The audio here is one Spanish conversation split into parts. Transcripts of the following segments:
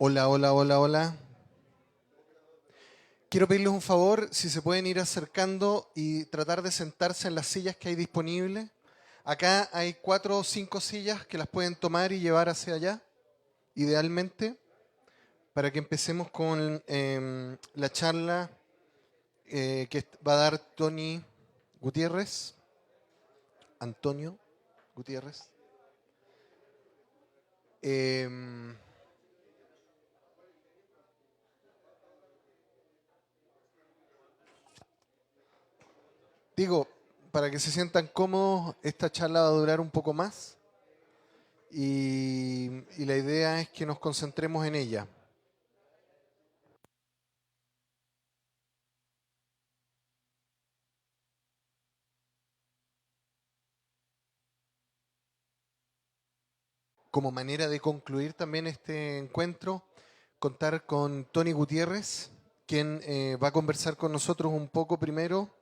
Hola, hola, hola, hola. Quiero pedirles un favor, si se pueden ir acercando y tratar de sentarse en las sillas que hay disponibles. Acá hay 4 o 5 sillas que las pueden tomar y llevar hacia allá, idealmente, para que empecemos con la charla que va a dar Tony Gutiérrez, Antonio Gutiérrez. Em, Digo, para que se sientan cómodos, esta charla va a durar un poco más. Y la idea es que nos concentremos en ella. Como manera de concluir también este encuentro, contar con Tony Gutiérrez, quien va a conversar con nosotros un poco primero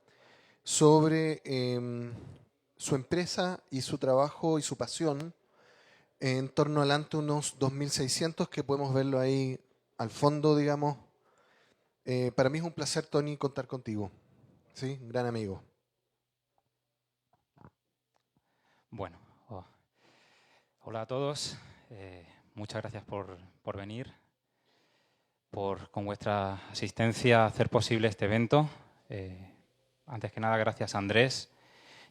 sobre su empresa y su trabajo y su pasión en torno al Antunos 2600, que podemos verlo ahí al fondo, digamos. Para mí es un placer, Tony, contar contigo. ¿Sí? Un gran amigo. Bueno, hola a todos. Muchas gracias por venir, por con vuestra asistencia hacer posible este evento. Antes que nada, gracias a Andrés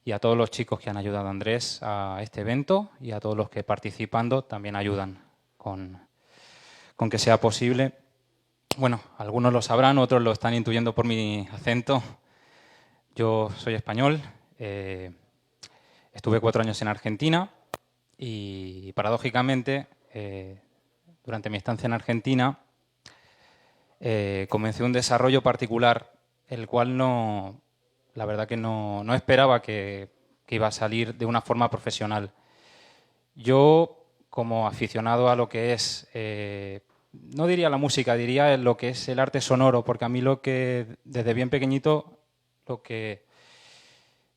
y a todos los chicos que han ayudado a Andrés a este evento y a todos los que participando también ayudan con que sea posible. Bueno, algunos lo sabrán, otros lo están intuyendo por mi acento. Yo soy español, estuve 4 años en Argentina y paradójicamente durante mi estancia en Argentina comencé un desarrollo particular, el cual la verdad que no esperaba que iba a salir de una forma profesional. Yo, como aficionado a lo que es, no diría la música, diría lo que es el arte sonoro, porque a mí desde bien pequeñito, lo que,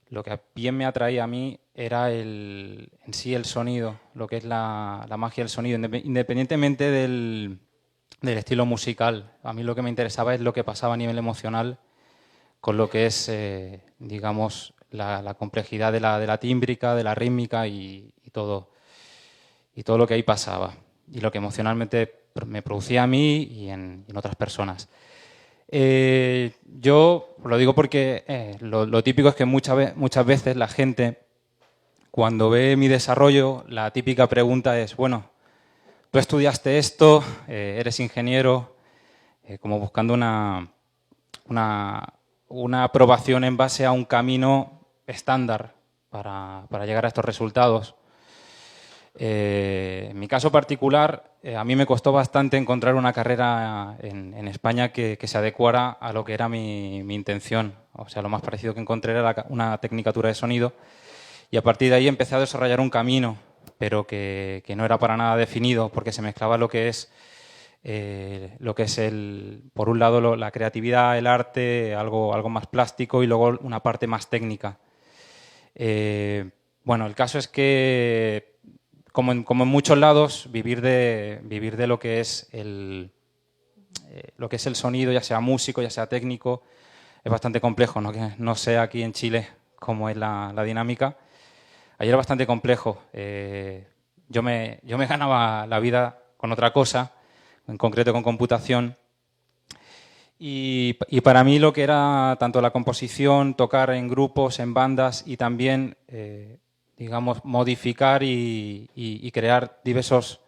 lo que bien me atraía a mí era en sí el sonido, lo que es la magia del sonido, independientemente del estilo musical. A mí lo que me interesaba es lo que pasaba a nivel emocional con lo que es, digamos, la complejidad de la tímbrica, de la rítmica y todo lo que ahí pasaba y lo que emocionalmente me producía a mí y en otras personas. Yo lo digo porque lo típico es que muchas veces la gente, cuando ve mi desarrollo, la típica pregunta es, bueno, tú estudiaste esto, eres ingeniero, como buscando una, una aprobación en base a un camino estándar para llegar a estos resultados. En mi caso particular, a mí me costó bastante encontrar una carrera en España que se adecuara a lo que era mi intención. O sea, lo más parecido que encontré era una tecnicatura de sonido y a partir de ahí empecé a desarrollar un camino, pero que no era para nada definido porque se mezclaba lo que es por un lado la creatividad, el arte, algo más plástico y luego una parte más técnica. Bueno, el caso es que, como en muchos lados, vivir de lo que es el sonido, ya sea músico, ya sea técnico, es bastante complejo, ¿no? Que no sé aquí en Chile cómo es la dinámica. Ayer era bastante complejo. Yo me ganaba la vida con otra cosa, en concreto con computación. Y para mí lo que era tanto la composición, tocar en grupos, en bandas y también, digamos, modificar y crear diversos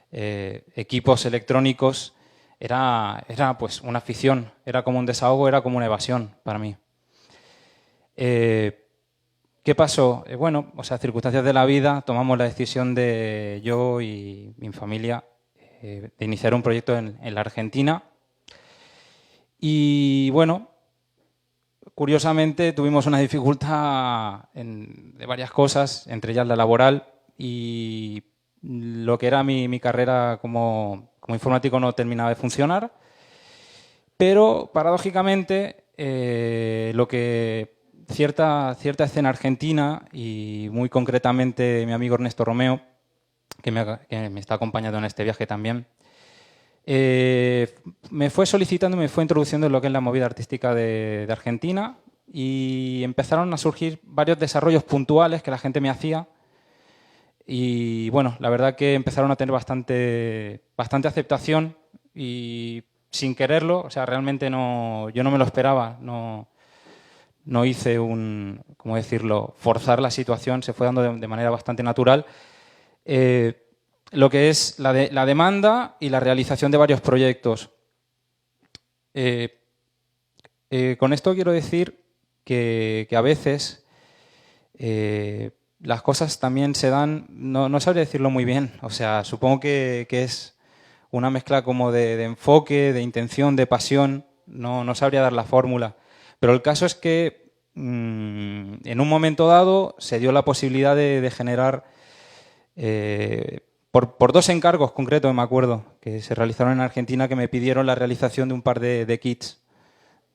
equipos electrónicos era pues una afición, era como un desahogo, era como una evasión para mí. ¿Qué pasó? Bueno, o sea, circunstancias de la vida, tomamos la decisión de yo y mi familia de iniciar un proyecto en la Argentina. Y bueno, curiosamente tuvimos una dificultad de varias cosas, entre ellas la laboral y lo que era mi carrera como informático no terminaba de funcionar, pero paradójicamente cierta escena argentina y muy concretamente mi amigo Ernesto Romeo, que me está acompañando en este viaje también, Me fue solicitando, me fue introduciendo en lo que es la movida artística de Argentina y empezaron a surgir varios desarrollos puntuales que la gente me hacía y bueno, la verdad que empezaron a tener bastante aceptación y sin quererlo, o sea, realmente no, yo no me lo esperaba, no hice ¿cómo decirlo?, forzar la situación, se fue dando de manera bastante natural. Lo que es la demanda y la realización de varios proyectos. Con esto quiero decir que a veces las cosas también se dan, no sabría decirlo muy bien, o sea, supongo que es una mezcla como de enfoque, de intención, de pasión, no sabría dar la fórmula, pero el caso es que en un momento dado se dio la posibilidad de generar, por dos encargos concretos, me acuerdo, que se realizaron en Argentina, que me pidieron la realización de un par de kits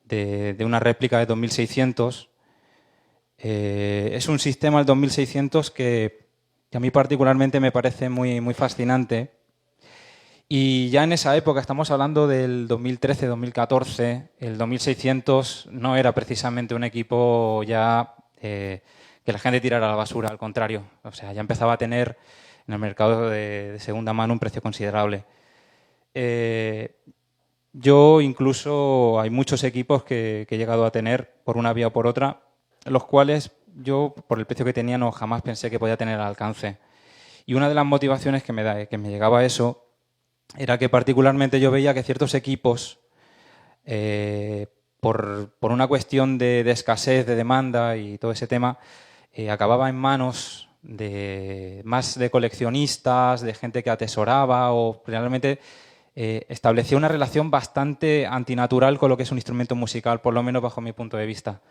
de una réplica de 2600. Es un sistema, el 2600, que a mí particularmente me parece muy fascinante. Y ya en esa época, estamos hablando del 2013-2014, el 2600 no era precisamente un equipo ya que la gente tirara a la basura, al contrario. O sea, ya empezaba a tener en el mercado de segunda mano un precio considerable. Yo incluso hay muchos equipos que he llegado a tener por una vía o por otra, los cuales yo, por el precio que tenía, no jamás pensé que podía tener al alcance. Y una de las motivaciones que me llegaba a eso era que particularmente yo veía que ciertos equipos, por una cuestión de escasez, de demanda y todo ese tema, acababa en manos más de coleccionistas, de gente que atesoraba o realmente establecía una relación bastante antinatural con lo que es un instrumento musical, por lo menos bajo mi punto de vista.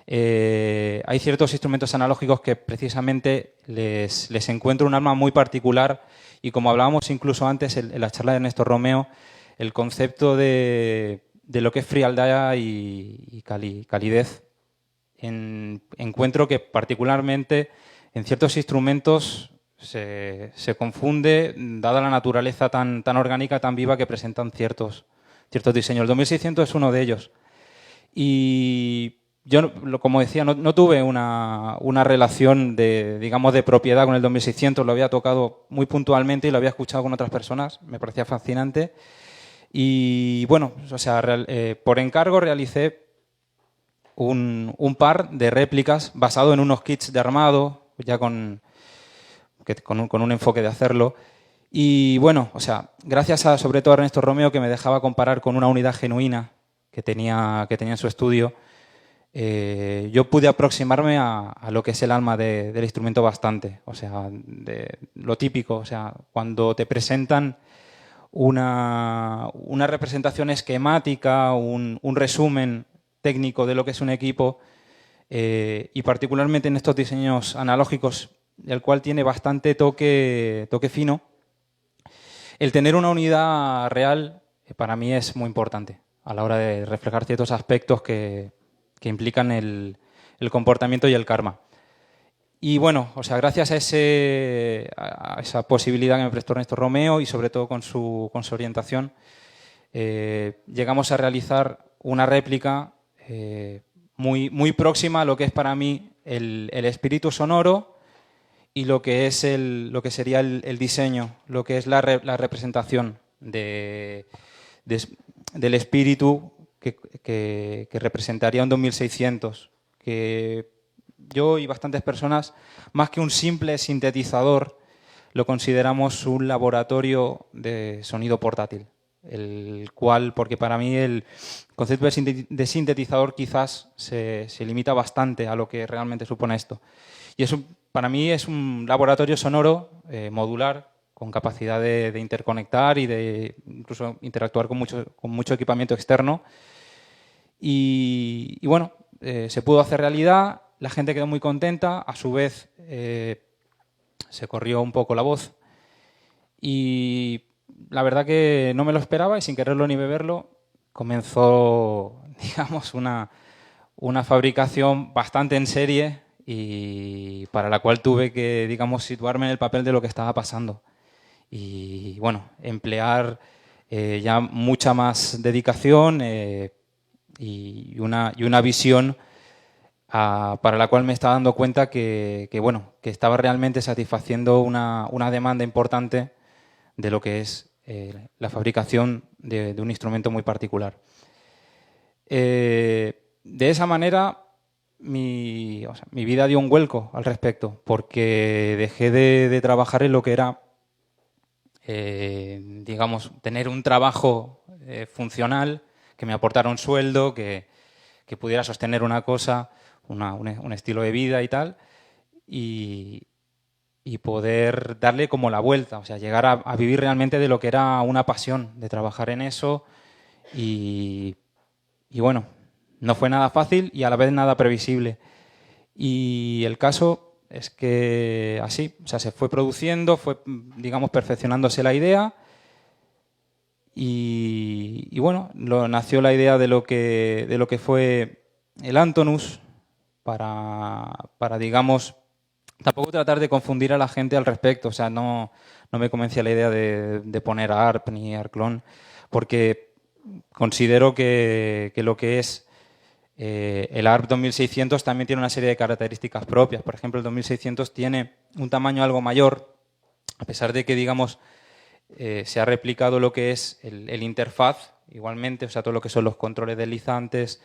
Hay ciertos instrumentos analógicos que precisamente les encuentro un alma muy particular y como hablábamos incluso antes en la charla de Ernesto Romeo, el concepto de lo que es frialdad y calidez, encuentro que particularmente en ciertos instrumentos se confunde, dada la naturaleza tan orgánica, tan viva que presentan ciertos diseños. El 2600 es uno de ellos. Y yo, como decía, no tuve una relación digamos, de propiedad con el 2600, lo había tocado muy puntualmente y lo había escuchado con otras personas, me parecía fascinante. Y bueno, o sea, por encargo realicé un par de réplicas basado en unos kits de armado, ya con un enfoque de hacerlo. Y bueno, o sea, gracias sobre todo a Ernesto Romeo, que me dejaba comparar con una unidad genuina que tenía en su estudio, yo pude aproximarme a lo que es el alma del instrumento bastante. O sea, de lo típico, o sea, cuando te presentan una representación esquemática, un resumen técnico de lo que es un equipo, y particularmente en estos diseños analógicos, el cual tiene bastante toque fino, el tener una unidad real para mí es muy importante a la hora de reflejar ciertos aspectos que implican el comportamiento y el karma. Y bueno, o sea, gracias a esa posibilidad que me prestó Ernesto Romeo y sobre todo con su orientación, llegamos a realizar una réplica muy próxima a lo que es para mí el espíritu sonoro y lo que es lo que sería el diseño, lo que es la representación del espíritu que representaría un 2600, que yo y bastantes personas, más que un simple sintetizador, lo consideramos un laboratorio de sonido portátil, el cual, porque para mí el concepto de sintetizador quizás se limita bastante a lo que realmente supone esto. Y eso para mí es un laboratorio sonoro modular, con capacidad de interconectar y de incluso interactuar con mucho equipamiento externo. Y bueno, se pudo hacer realidad, la gente quedó muy contenta, a su vez se corrió un poco la voz y la verdad que no me lo esperaba y sin quererlo ni beberlo comenzó, digamos, una fabricación bastante en serie y para la cual tuve que, digamos, situarme en el papel de lo que estaba pasando. Y bueno, emplear ya mucha más dedicación y una visión para la cual me estaba dando cuenta que estaba realmente satisfaciendo una demanda importante de lo que es la fabricación de un instrumento muy particular. De esa manera mi vida dio un vuelco al respecto, porque dejé de trabajar en lo que era, digamos, tener un trabajo funcional, que me aportara un sueldo, que pudiera sostener una cosa, un estilo de vida y tal, y poder darle como la vuelta, o sea, llegar a vivir realmente de lo que era una pasión, de trabajar en eso y bueno, no fue nada fácil y a la vez nada previsible. Y el caso es que así, o sea, se fue produciendo, fue, digamos, perfeccionándose la idea y bueno, nació la idea de lo que fue el Antonus para, digamos, tampoco tratar de confundir a la gente al respecto. O sea, no me convencía la idea de poner a ARP ni Arclon, porque considero que lo que es el ARP 2600 también tiene una serie de características propias. Por ejemplo, el 2600 tiene un tamaño algo mayor, a pesar de que, digamos, se ha replicado lo que es el interfaz, igualmente, o sea, todo lo que son los controles deslizantes,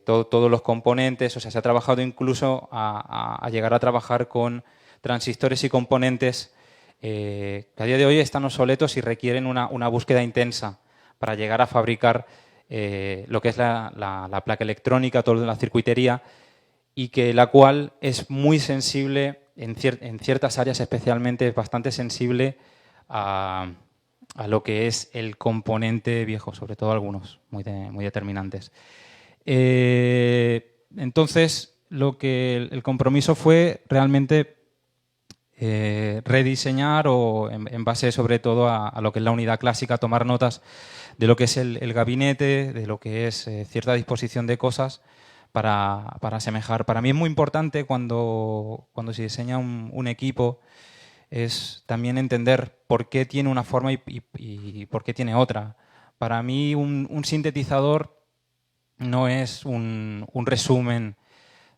todos los componentes, o sea, se ha trabajado incluso a llegar a trabajar con transistores y componentes que a día de hoy están obsoletos y requieren una búsqueda intensa para llegar a fabricar lo que es la placa electrónica, toda la circuitería, y que la cual es muy sensible, en ciertas áreas especialmente, bastante sensible a lo que es el componente viejo, sobre todo algunos muy determinantes. Entonces, el compromiso fue realmente rediseñar o en base sobre todo a lo que es la unidad clásica, tomar notas de lo que es el gabinete, de lo que es cierta disposición de cosas para asemejar. Para mí es muy importante cuando se diseña un equipo es también entender por qué tiene una forma y por qué tiene otra. Para mí un sintetizador no es un resumen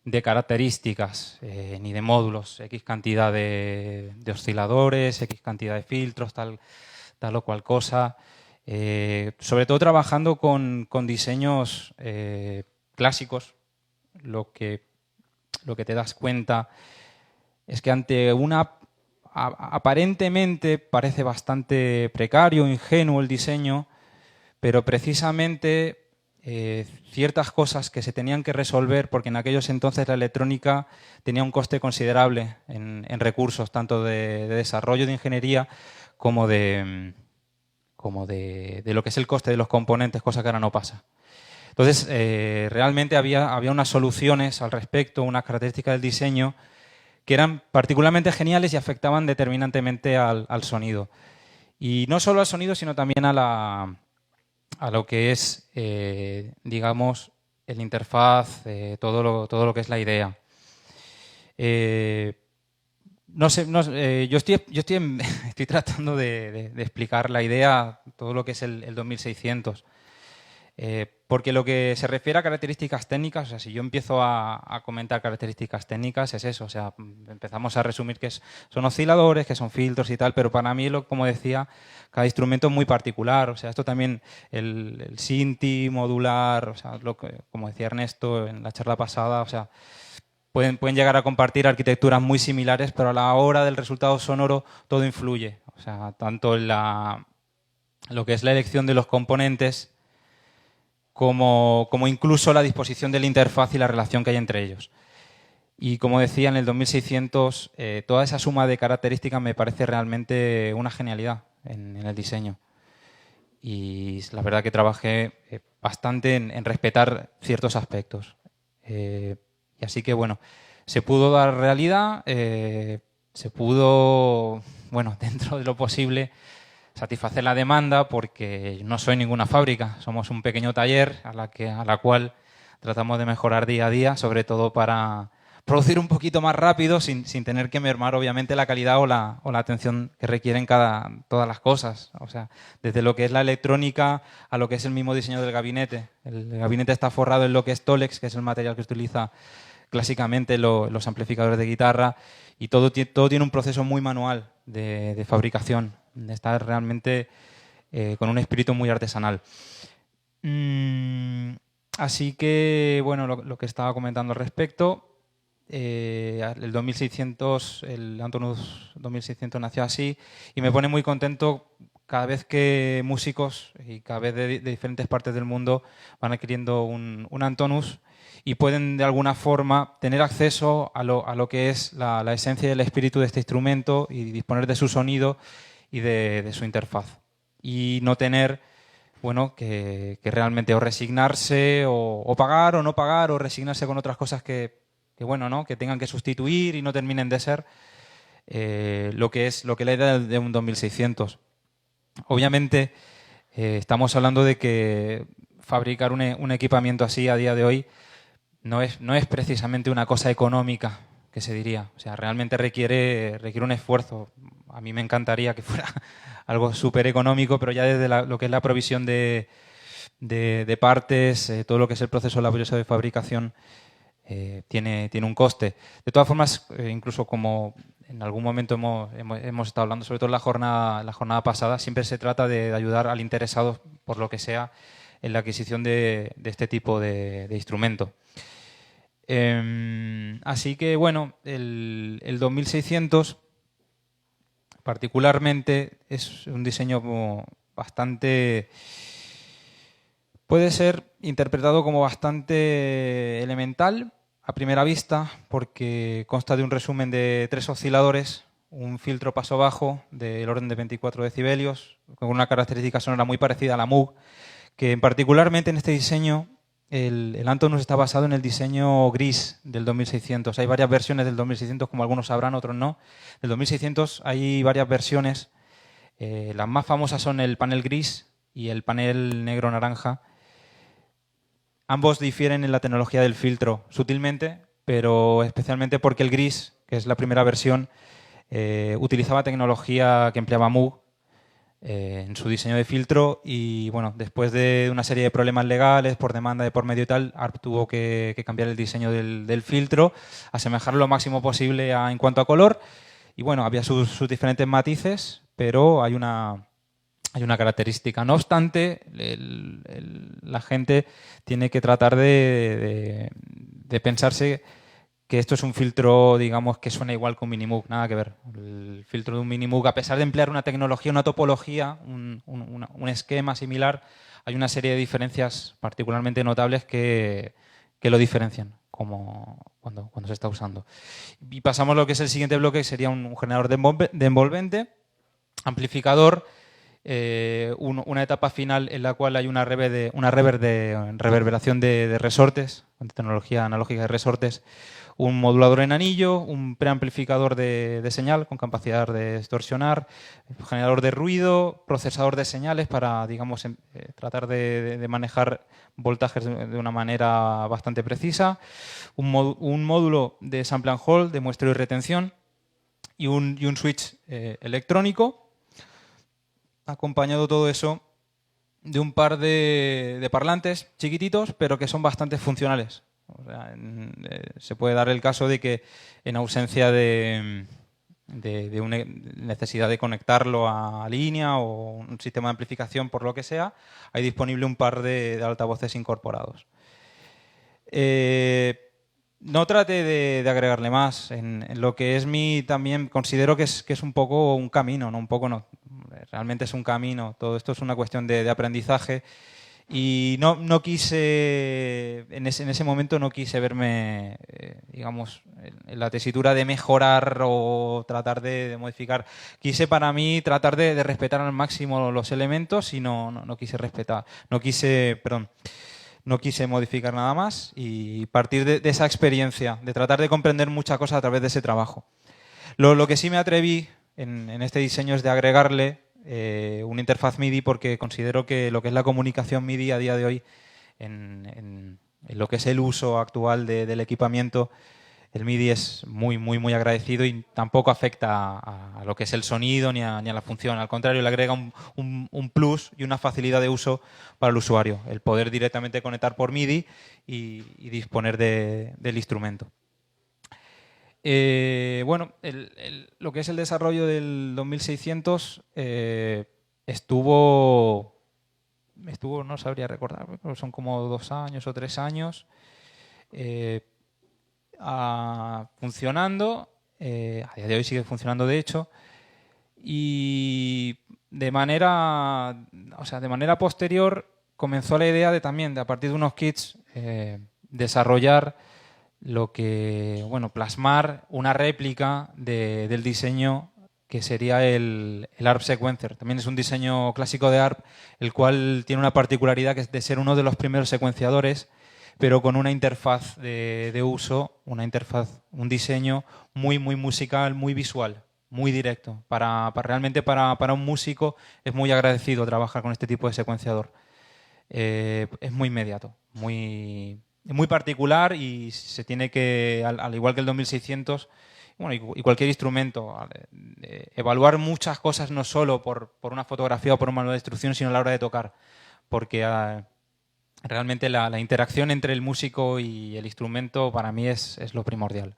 de características ni de módulos, X cantidad de osciladores, X cantidad de filtros, tal o cual cosa. Sobre todo trabajando con diseños clásicos, lo que te das cuenta es que ante aparentemente parece bastante precario, ingenuo el diseño, pero precisamente ciertas cosas que se tenían que resolver, porque en aquellos entonces la electrónica tenía un coste considerable en recursos, tanto de desarrollo de ingeniería como de lo que es el coste de los componentes, cosa que ahora no pasa. Entonces, realmente había unas soluciones al respecto, unas características del diseño que eran particularmente geniales y afectaban determinantemente al sonido. Y no solo al sonido, sino también a lo que es, digamos, el interfaz, todo lo que es la idea. No sé, yo estoy tratando de explicar la idea, todo lo que es el 2600. Porque lo que se refiere a características técnicas, o sea, si yo empiezo a comentar características técnicas, es eso, o sea, empezamos a resumir que son osciladores, que son filtros y tal, pero para mí, como decía, cada instrumento es muy particular, o sea, esto también, el Sinti modular, o sea, como decía Ernesto en la charla pasada, o sea, pueden llegar a compartir arquitecturas muy similares, pero a la hora del resultado sonoro todo influye, o sea, tanto en lo que es la elección de los componentes, como incluso la disposición de la interfaz y la relación que hay entre ellos. Y como decía, en el 2600, toda esa suma de características me parece realmente una genialidad en el diseño. Y la verdad que trabajé bastante en respetar ciertos aspectos. Y así que, bueno, se pudo dar realidad, se pudo, bueno, dentro de lo posible, satisfacer la demanda, porque no soy ninguna fábrica, somos un pequeño taller a la cual tratamos de mejorar día a día, sobre todo para producir un poquito más rápido sin tener que mermar obviamente la calidad o la atención que requieren todas las cosas. O sea, desde lo que es la electrónica a lo que es el mismo diseño del gabinete. El gabinete está forrado en lo que es Tolex, que es el material que se utiliza clásicamente los amplificadores de guitarra, y todo tiene un proceso muy manual de fabricación. Está realmente con un espíritu muy artesanal. Así que, bueno, lo que estaba comentando al respecto, el 2600, el Antonus 2600 nació así, y me pone muy contento cada vez que músicos y cada vez de diferentes partes del mundo van adquiriendo un Antonus y pueden de alguna forma tener acceso a lo que es la esencia y el espíritu de este instrumento y disponer de su sonido y de su interfaz. Y no tener, bueno, que realmente o resignarse o pagar o no pagar, o resignarse con otras cosas que bueno, ¿no?, que tengan que sustituir y no terminen de ser lo que es la idea de un 2600. Obviamente estamos hablando de que fabricar un equipamiento así a día de hoy no es precisamente una cosa económica, que se diría. O sea, realmente requiere un esfuerzo. A mí me encantaría que fuera algo súper económico, pero ya desde lo que es la provisión de partes, todo lo que es el proceso laborioso de fabricación, tiene un coste. De todas formas, incluso como en algún momento hemos estado hablando, sobre todo en la jornada pasada, siempre se trata de ayudar al interesado, por lo que sea, en la adquisición de este tipo de instrumento. Así que, bueno, el 2600 particularmente es un diseño como bastante... Puede ser interpretado como bastante elemental a primera vista, porque consta de un resumen de 3 osciladores, un filtro paso bajo del orden de 24 decibelios, con una característica sonora muy parecida a la Moog, que particularmente en este diseño el Antonus está basado en el diseño gris del 2600. Hay varias versiones del 2600, como algunos sabrán, otros no. Del 2600 hay varias versiones. Las más famosas son el panel gris y el panel negro-naranja. Ambos difieren en la tecnología del filtro, sutilmente, pero especialmente porque el gris, que es la primera versión, utilizaba tecnología que empleaba Moog en su diseño de filtro, y bueno, después de una serie de problemas legales por demanda de por medio y tal, ARP tuvo que cambiar el diseño del filtro, asemejarlo lo máximo posible en cuanto a color, y bueno, había sus diferentes matices, pero hay una característica. No obstante, la gente tiene que tratar de pensarse que esto es un filtro, digamos, que suena igual que un Minimoog, nada que ver. El filtro de un Minimoog, a pesar de emplear una tecnología, una topología, un esquema similar, hay una serie de diferencias particularmente notables que lo diferencian, como cuando se está usando. Y pasamos a lo que es el siguiente bloque, que sería un generador de envolvente, amplificador, una etapa final en la cual hay una reverberación de resortes, con tecnología analógica de resortes, un modulador en anillo, un preamplificador de señal con capacidad de distorsionar, generador de ruido, procesador de señales para, digamos, tratar de manejar voltajes de una manera bastante precisa, un módulo de sample and hold, de muestreo y retención, y un switch electrónico, acompañado todo eso de un par de parlantes chiquititos, pero que son bastante funcionales. O sea, se puede dar el caso de que en ausencia de una necesidad de conectarlo a línea o un sistema de amplificación por lo que sea, hay disponible un par de altavoces incorporados. No trate de agregarle más. En lo que es también considero que es un poco un camino, no un poco no. Realmente es un camino. Todo esto es una cuestión de aprendizaje. Y no quise, en ese momento no quise verme, digamos, en la tesitura de mejorar o tratar de modificar. Quise para mí tratar de respetar al máximo los elementos y no quise modificar nada más, y partir de esa experiencia, de tratar de comprender muchas cosas a través de ese trabajo. Lo que sí me atreví en este diseño es de agregarle una interfaz MIDI, porque considero que lo que es la comunicación MIDI a día de hoy, en lo que es el uso actual del equipamiento, el MIDI es muy, muy, muy agradecido y tampoco afecta a lo que es el sonido ni a la función. Al contrario, le agrega un plus y una facilidad de uso para el usuario, el poder directamente conectar por MIDI y disponer del instrumento. Bueno, lo que es el desarrollo del 2600 estuvo, no sabría recordar, pero son como 2 años o 3 años funcionando. A día de hoy sigue funcionando, de hecho, y de manera posterior comenzó la idea de también, a partir de unos kits, desarrollar plasmar una réplica del diseño que sería el ARP Sequencer. También es un diseño clásico de ARP, el cual tiene una particularidad que es de ser uno de los primeros secuenciadores, pero con una interfaz de uso, un diseño muy, muy musical, muy visual, muy directo. Realmente para un músico es muy agradecido trabajar con este tipo de secuenciador. Es muy inmediato, muy particular y se tiene que, al igual que el 2600, bueno, y cualquier instrumento, evaluar muchas cosas no solo por una fotografía o por un manual de instrucción, sino a la hora de tocar, porque realmente la interacción entre el músico y el instrumento para mí es lo primordial,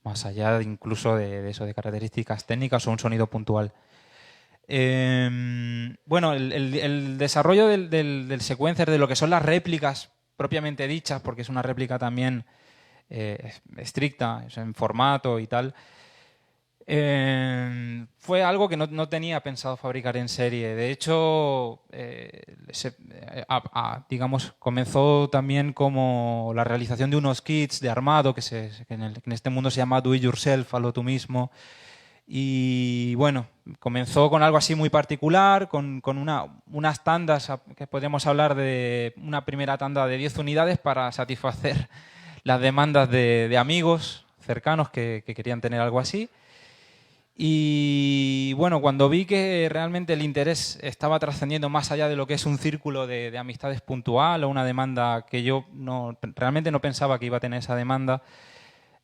más allá incluso de eso, de características técnicas o un sonido puntual. Bueno, el desarrollo del sequencer, de lo que son las réplicas propiamente dichas, porque es una réplica también estricta, es en formato y tal, fue algo que no tenía pensado fabricar en serie. De hecho, digamos, comenzó también como la realización de unos kits de armado, que en este mundo se llama do it yourself, hazlo tú mismo. Y bueno, comenzó con algo así muy particular, con unas tandas, que podríamos hablar de una primera tanda de 10 unidades para satisfacer las demandas de amigos cercanos que querían tener algo así. Y bueno, cuando vi que realmente el interés estaba trascendiendo más allá de lo que es un círculo de amistades puntual o una demanda que yo realmente no pensaba que iba a tener esa demanda,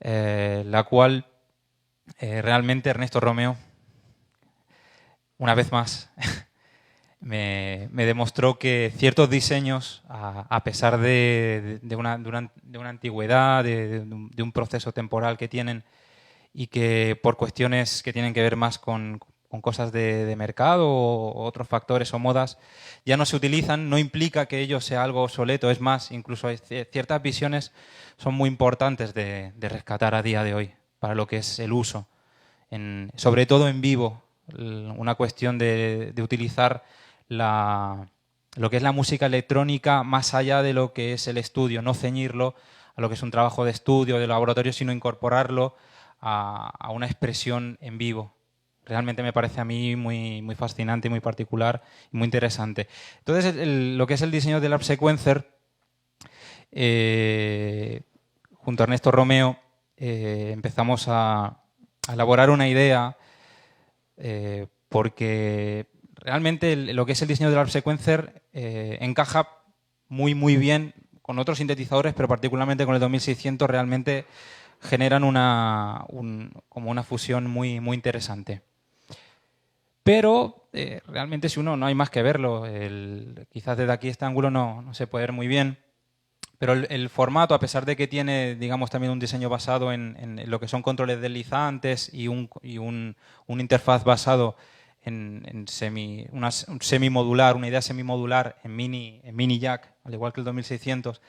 la cual realmente Ernesto Romeo, una vez más, me demostró que ciertos diseños, a pesar de una antigüedad, de un proceso temporal que tienen, y que por cuestiones que tienen que ver más con cosas de mercado o otros factores o modas, ya no se utilizan, no implica que ello sea algo obsoleto. Es más, incluso hay ciertas visiones son muy importantes de rescatar a día de hoy para lo que es el uso, sobre todo en vivo, una cuestión de utilizar lo que es la música electrónica más allá de lo que es el estudio, no ceñirlo a lo que es un trabajo de estudio, de laboratorio, sino incorporarlo a una expresión en vivo. Realmente me parece a mí muy, muy fascinante, muy particular y muy interesante. Entonces, lo que es el diseño del ARP Sequencer, junto a Ernesto Romeo, empezamos a elaborar una idea, porque realmente lo que es el diseño del ARP Sequencer encaja muy, muy bien con otros sintetizadores, pero particularmente con el 2600 realmente generan como una fusión muy, muy interesante. Pero realmente si uno no hay más que verlo, quizás desde aquí este ángulo no se puede ver muy bien, pero el formato, a pesar de que tiene, digamos, también un diseño basado en lo que son controles deslizantes y un interfaz basado en un semimodular, una idea semimodular en mini jack, al igual que el 2600,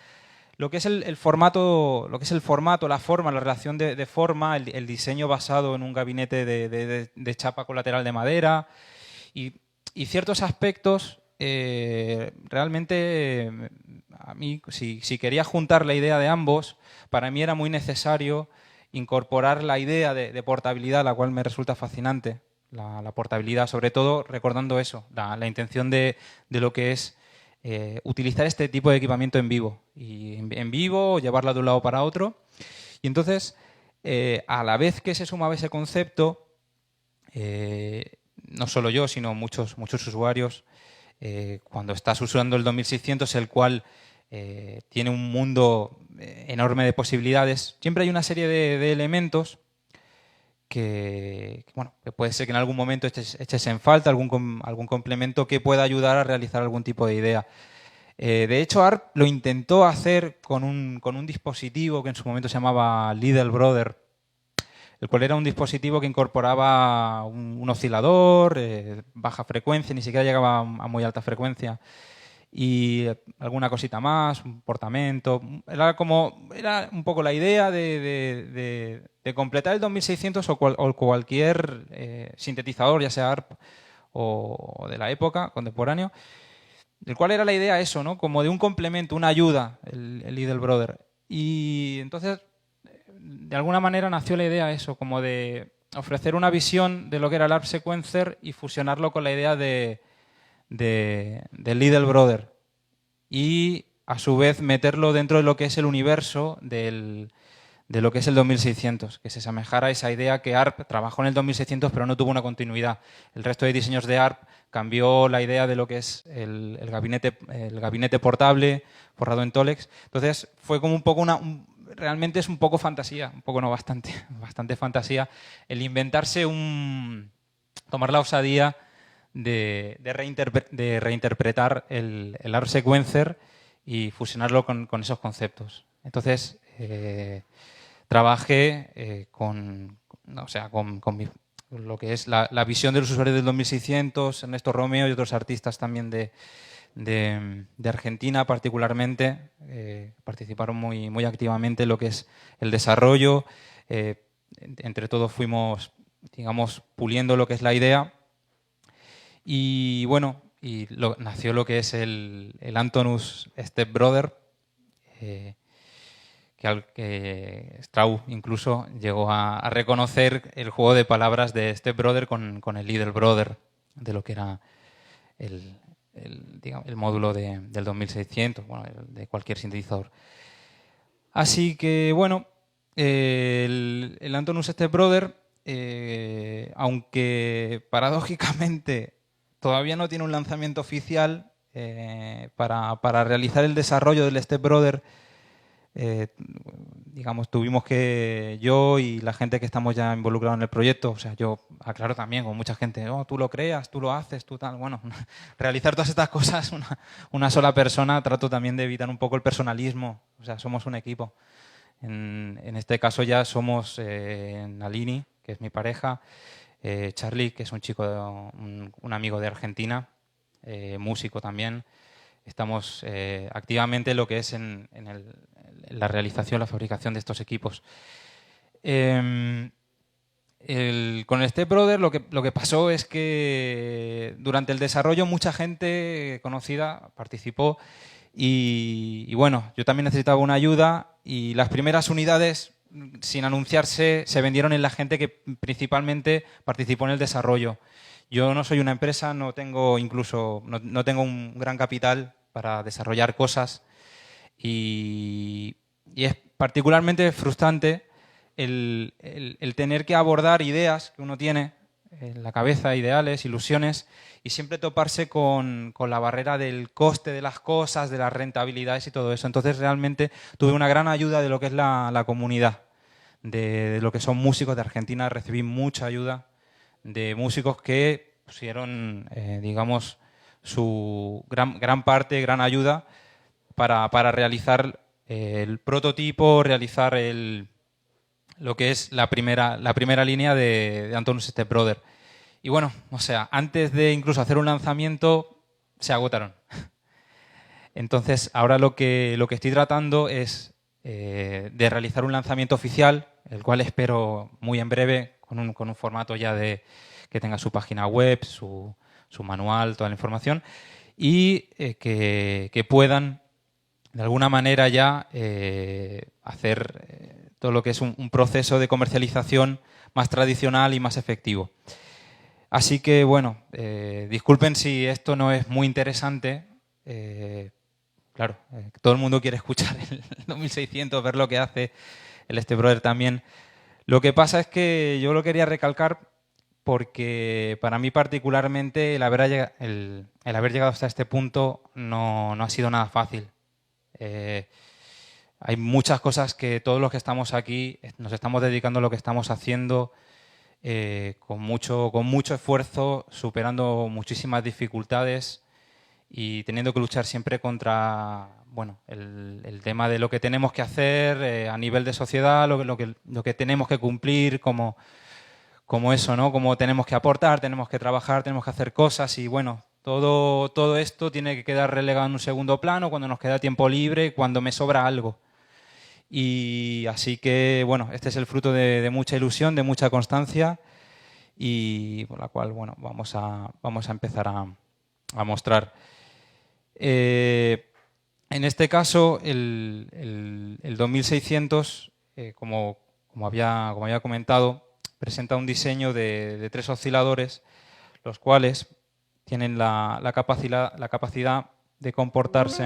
lo que es el formato, la forma, la relación de forma, el diseño basado en un gabinete de chapa colateral de madera y ciertos aspectos, realmente a mí, si quería juntar la idea de ambos, para mí era muy necesario incorporar la idea de portabilidad, la cual me resulta fascinante, la portabilidad, sobre todo recordando eso, la intención de lo que es utilizar este tipo de equipamiento en vivo, y en vivo, llevarla de un lado para otro. Y entonces, a la vez que se sumaba ese concepto, no solo yo, sino muchos usuarios, cuando estás usando el 2600, el cual tiene un mundo enorme de posibilidades. Siempre hay una serie de elementos bueno, que puede ser que en algún momento eches en falta, algún complemento que pueda ayudar a realizar algún tipo de idea. De hecho, ARP lo intentó hacer con un dispositivo que en su momento se llamaba Little Brother, el cual era un dispositivo que incorporaba un oscilador, baja frecuencia, ni siquiera llegaba a muy alta frecuencia, y alguna cosita más, un portamento. Era un poco la idea de completar el 2600 o cualquier sintetizador, ya sea ARP o de la época, contemporáneo, del cual era la idea eso, ¿no? Como de un complemento, una ayuda, el Little Brother. Y entonces, de alguna manera nació la idea eso, como de ofrecer una visión de lo que era el ARP Sequencer y fusionarlo con la idea del Little Brother. Y a su vez meterlo dentro de lo que es el universo de lo que es el 2600, que se asemejara a esa idea que ARP trabajó en el 2600 pero no tuvo una continuidad. El resto de diseños de ARP cambió la idea de lo que es el gabinete portable forrado en Tolex. Entonces fue como un poco realmente es un poco fantasía, un poco no, bastante fantasía, el inventarse tomar la osadía de reinterpretar el ARP Sequencer y fusionarlo con esos conceptos. Entonces, trabajé con lo que es la visión de los usuarios del 2600, Ernesto Romeo y otros artistas también de Argentina particularmente, participaron muy activamente en lo que es el desarrollo. Entre todos fuimos, digamos, puliendo lo que es la idea. Y bueno, nació lo que es el Antonus Stepbrother, que Strauss incluso llegó a reconocer el juego de palabras de Stepbrother con el Little Brother, de lo que era digamos, el módulo del 2600, bueno, de cualquier sintetizador. Así que, bueno, el Antonus Stepbrother, aunque paradójicamente todavía no tiene un lanzamiento oficial, para realizar el desarrollo del Stepbrother, digamos, tuvimos que yo y la gente que estamos ya involucrados en el proyecto, o sea, yo aclaro también con mucha gente, oh, tú lo creas, tú lo haces, tú tal, bueno, realizar todas estas cosas una sola persona, trato también de evitar un poco el personalismo, o sea, somos un equipo. En este caso ya somos Nalini, que es mi pareja, Charlie, que es un chico, un amigo de Argentina, músico también. Estamos activamente en lo que es en la realización, la fabricación de estos equipos. Con el Stepbrother lo que pasó es que durante el desarrollo mucha gente conocida participó y bueno, yo también necesitaba una ayuda y las primeras unidades, sin anunciarse, se vendieron en la gente que principalmente participó en el desarrollo. Yo no soy una empresa, no tengo un gran capital para desarrollar cosas y es particularmente frustrante el tener que abordar ideas que uno tiene en la cabeza, ideales, ilusiones, y siempre toparse con la barrera del coste de las cosas, de las rentabilidades y todo eso. Entonces realmente tuve una gran ayuda de lo que es la comunidad, de lo que son músicos de Argentina. Recibí mucha ayuda de músicos que pusieron, digamos, su gran parte, gran ayuda para realizar el prototipo, realizar lo que es la primera línea de Antonus Stepbrother. Y bueno, o sea, antes de incluso hacer un lanzamiento, se agotaron. Entonces, ahora lo que estoy tratando es de realizar un lanzamiento oficial, el cual espero muy en breve, con un formato ya que tenga su página web, su manual, toda la información, y que puedan, de alguna manera ya, hacer todo lo que es un proceso de comercialización más tradicional y más efectivo. Así que, bueno, disculpen si esto no es muy interesante. Claro, todo el mundo quiere escuchar el 2600, ver lo que hace el Stepbrother también. Lo que pasa es que yo lo quería recalcar porque para mí particularmente el haber llegado hasta este punto no ha sido nada fácil. Hay muchas cosas que todos los que estamos aquí nos estamos dedicando a lo que estamos haciendo con mucho esfuerzo, superando muchísimas dificultades y teniendo que luchar siempre contra el tema de lo que tenemos que hacer a nivel de sociedad, lo que tenemos que cumplir como eso, ¿no? Como tenemos que aportar, tenemos que trabajar, tenemos que hacer cosas y bueno, todo esto tiene que quedar relegado en un segundo plano cuando nos queda tiempo libre, cuando me sobra algo. Y así que, bueno, este es el fruto de mucha ilusión, de mucha constancia y por la cual, bueno, vamos a empezar a mostrar. En este caso, el 2600, como había comentado, presenta un diseño de 3 osciladores, los cuales tienen la capacidad de comportarse.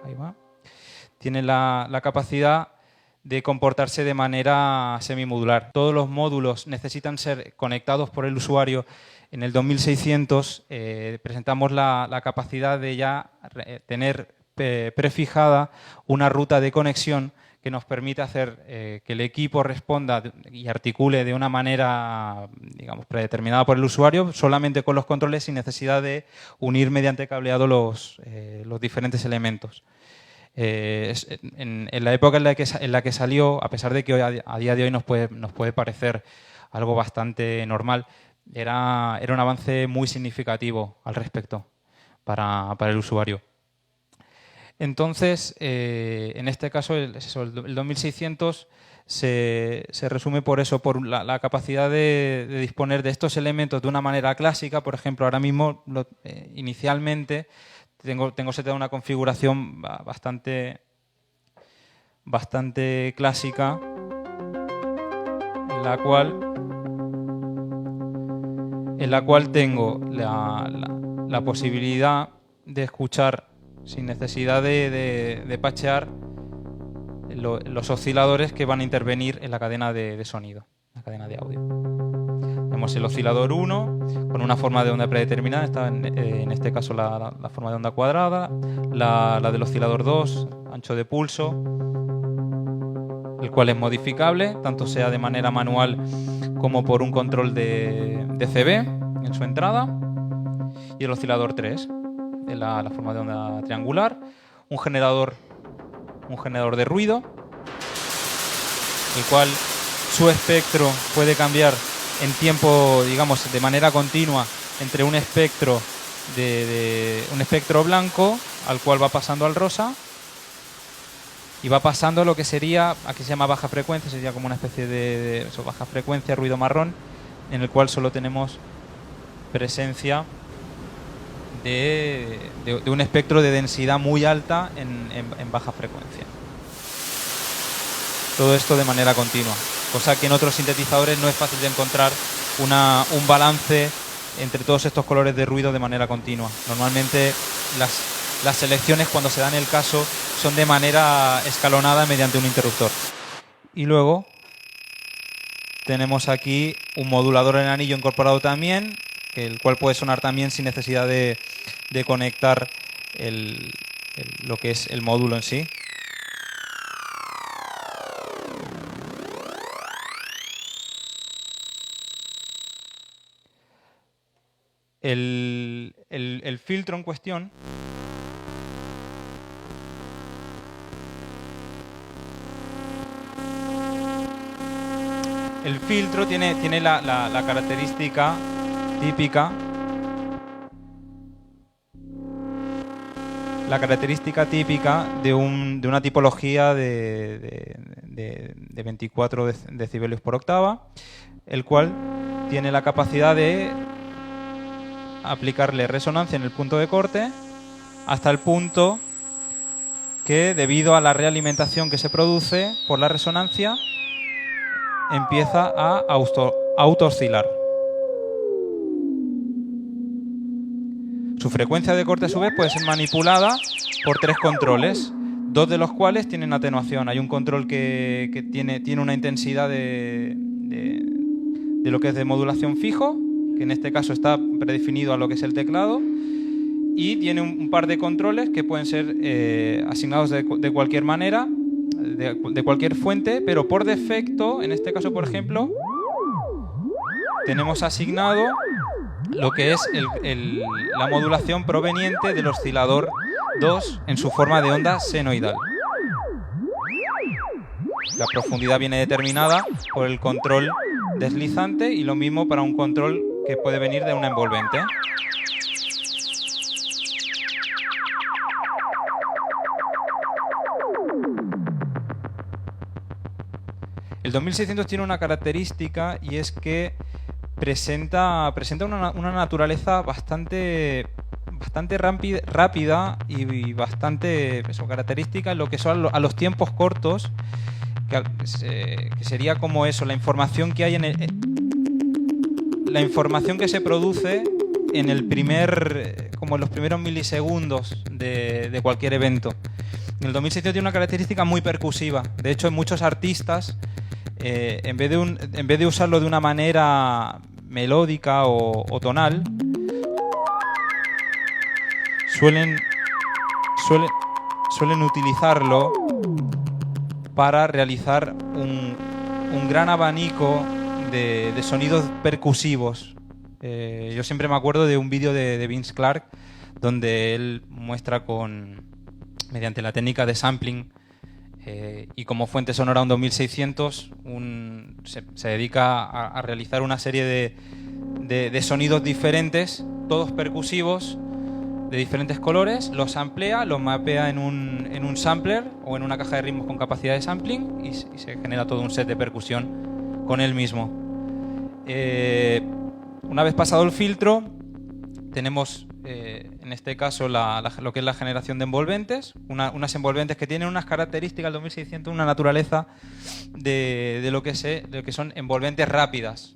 Ahí va. Tienen la capacidad de comportarse de manera semimodular. Todos los módulos necesitan ser conectados por el usuario. En el 2600 presentamos la capacidad de ya tener prefijada una ruta de conexión que nos permite hacer que el equipo responda y articule de una manera, digamos, predeterminada por el usuario, solamente con los controles, sin necesidad de unir mediante cableado los diferentes elementos. En la época en la que salió, a pesar de que hoy, a día de hoy nos puede parecer algo bastante normal, era un avance muy significativo al respecto para el usuario. Entonces, en este caso, el 2600 se resume por eso, por la capacidad de disponer de estos elementos de una manera clásica. Por ejemplo, ahora mismo, inicialmente, tengo seteada una configuración bastante clásica, en la cual tengo la posibilidad de escuchar sin necesidad de patchear los osciladores que van a intervenir en la cadena de sonido, la cadena de audio. Tenemos el oscilador 1 con una forma de onda predeterminada, está en este caso la forma de onda cuadrada, la del oscilador 2, ancho de pulso, el cual es modificable, tanto sea de manera manual como por un control de CB en su entrada, y el oscilador 3, de la forma de onda triangular, un generador de ruido, el cual su espectro puede cambiar en tiempo, digamos, de manera continua entre un espectro un espectro blanco al cual va pasando al rosa y va pasando lo que sería, aquí se llama baja frecuencia, sería como una especie de baja frecuencia, ruido marrón, en el cual solo tenemos presencia de un espectro de densidad muy alta en baja frecuencia. Todo esto de manera continua, cosa que en otros sintetizadores no es fácil de encontrar un balance entre todos estos colores de ruido de manera continua. Normalmente las selecciones, cuando se dan el caso, son de manera escalonada mediante un interruptor. Y luego tenemos aquí un modulador en anillo incorporado también, el cual puede sonar también sin necesidad de conectar lo que es el módulo en sí. El filtro en cuestión tiene la característica típica de una tipología de 24 decibelios por octava, el cual tiene la capacidad de aplicarle resonancia en el punto de corte hasta el punto que, debido a la realimentación que se produce por la resonancia, empieza a auto-oscilar. Su frecuencia de corte, a su vez, puede ser manipulada por 3 controles, 2 de los cuales tienen atenuación. Hay un control que tiene una intensidad de lo que es de modulación fijo, que en este caso está predefinido a lo que es el teclado, y tiene un par de controles que pueden ser asignados de cualquier manera, de cualquier fuente, pero por defecto, en este caso, por ejemplo, tenemos asignado lo que es la modulación proveniente del oscilador 2 en su forma de onda senoidal. La profundidad viene determinada por el control deslizante y lo mismo para un control que puede venir de una envolvente. El 2600 tiene una característica y es que presenta una naturaleza bastante rápida y bastante característica en lo que son a los tiempos cortos, que sería como eso, la información que hay la información que se produce como en los primeros milisegundos de cualquier evento. El 2600 tiene una característica muy percusiva. De hecho, muchos artistas, en vez de usarlo de una manera melódica o tonal, suelen utilizarlo para realizar un gran abanico de sonidos percusivos. Yo siempre me acuerdo de un vídeo de Vince Clarke donde él muestra mediante la técnica de sampling y como fuente sonora un 2600 se dedica a realizar una serie de sonidos diferentes, todos percusivos, de diferentes colores, los samplea, los mapea en un sampler o en una caja de ritmos con capacidad de sampling y se genera todo un set de percusión con él mismo. Una vez pasado el filtro, tenemos en este caso lo que es la generación de envolventes, unas envolventes que tienen unas características, el 2600, una naturaleza de lo que son envolventes rápidas.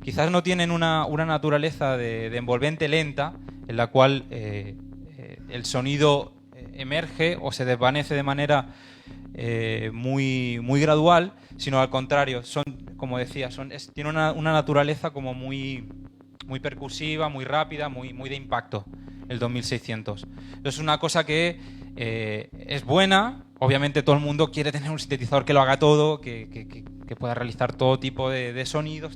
Quizás no tienen una naturaleza de envolvente lenta, en la cual el sonido emerge o se desvanece de manera muy, muy gradual, sino al contrario, como decía, tiene una naturaleza como muy percusiva, muy rápida, muy de impacto, el 2600. Es una cosa que es buena. Obviamente todo el mundo quiere tener un sintetizador que lo haga todo, que pueda realizar todo tipo de sonidos,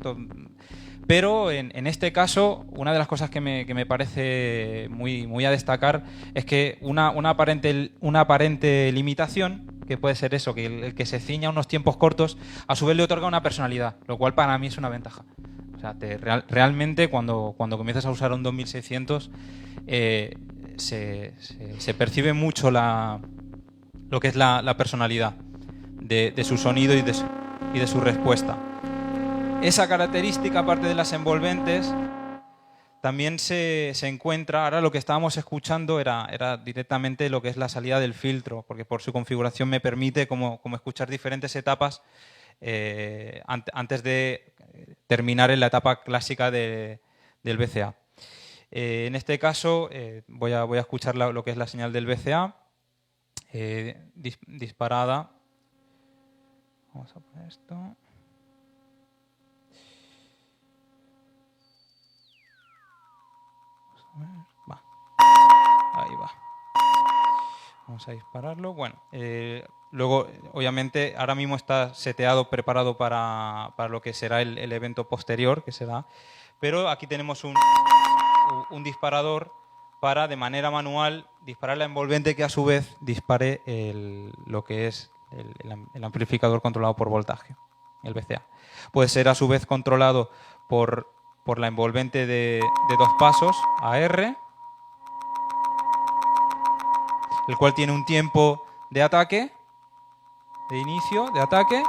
pero en este caso, una de las cosas que me parece muy a destacar es que una aparente limitación, que puede ser eso, que el que se ciña a unos tiempos cortos, a su vez le otorga una personalidad, lo cual para mí es una ventaja. O sea, realmente cuando comienzas a usar un 2600 se percibe mucho lo que es la personalidad de su sonido y de su respuesta. Esa característica, aparte de las envolventes, también se encuentra, ahora lo que estábamos escuchando era directamente lo que es la salida del filtro, porque por su configuración me permite como escuchar diferentes etapas antes de terminar en la etapa clásica del VCA. En este caso voy a escuchar lo que es la señal del VCA disparada. Vamos a poner esto. Va. Ahí va. Vamos a dispararlo. Bueno, luego, obviamente, ahora mismo está seteado, preparado para lo que será el evento posterior, que será. Pero aquí tenemos un disparador para, de manera manual, disparar la envolvente que a su vez dispare lo que es el amplificador controlado por voltaje, el VCA. Puede ser a su vez controlado por la envolvente de 2 pasos, AR, el cual tiene un tiempo de ataque, de inicio, de ataque,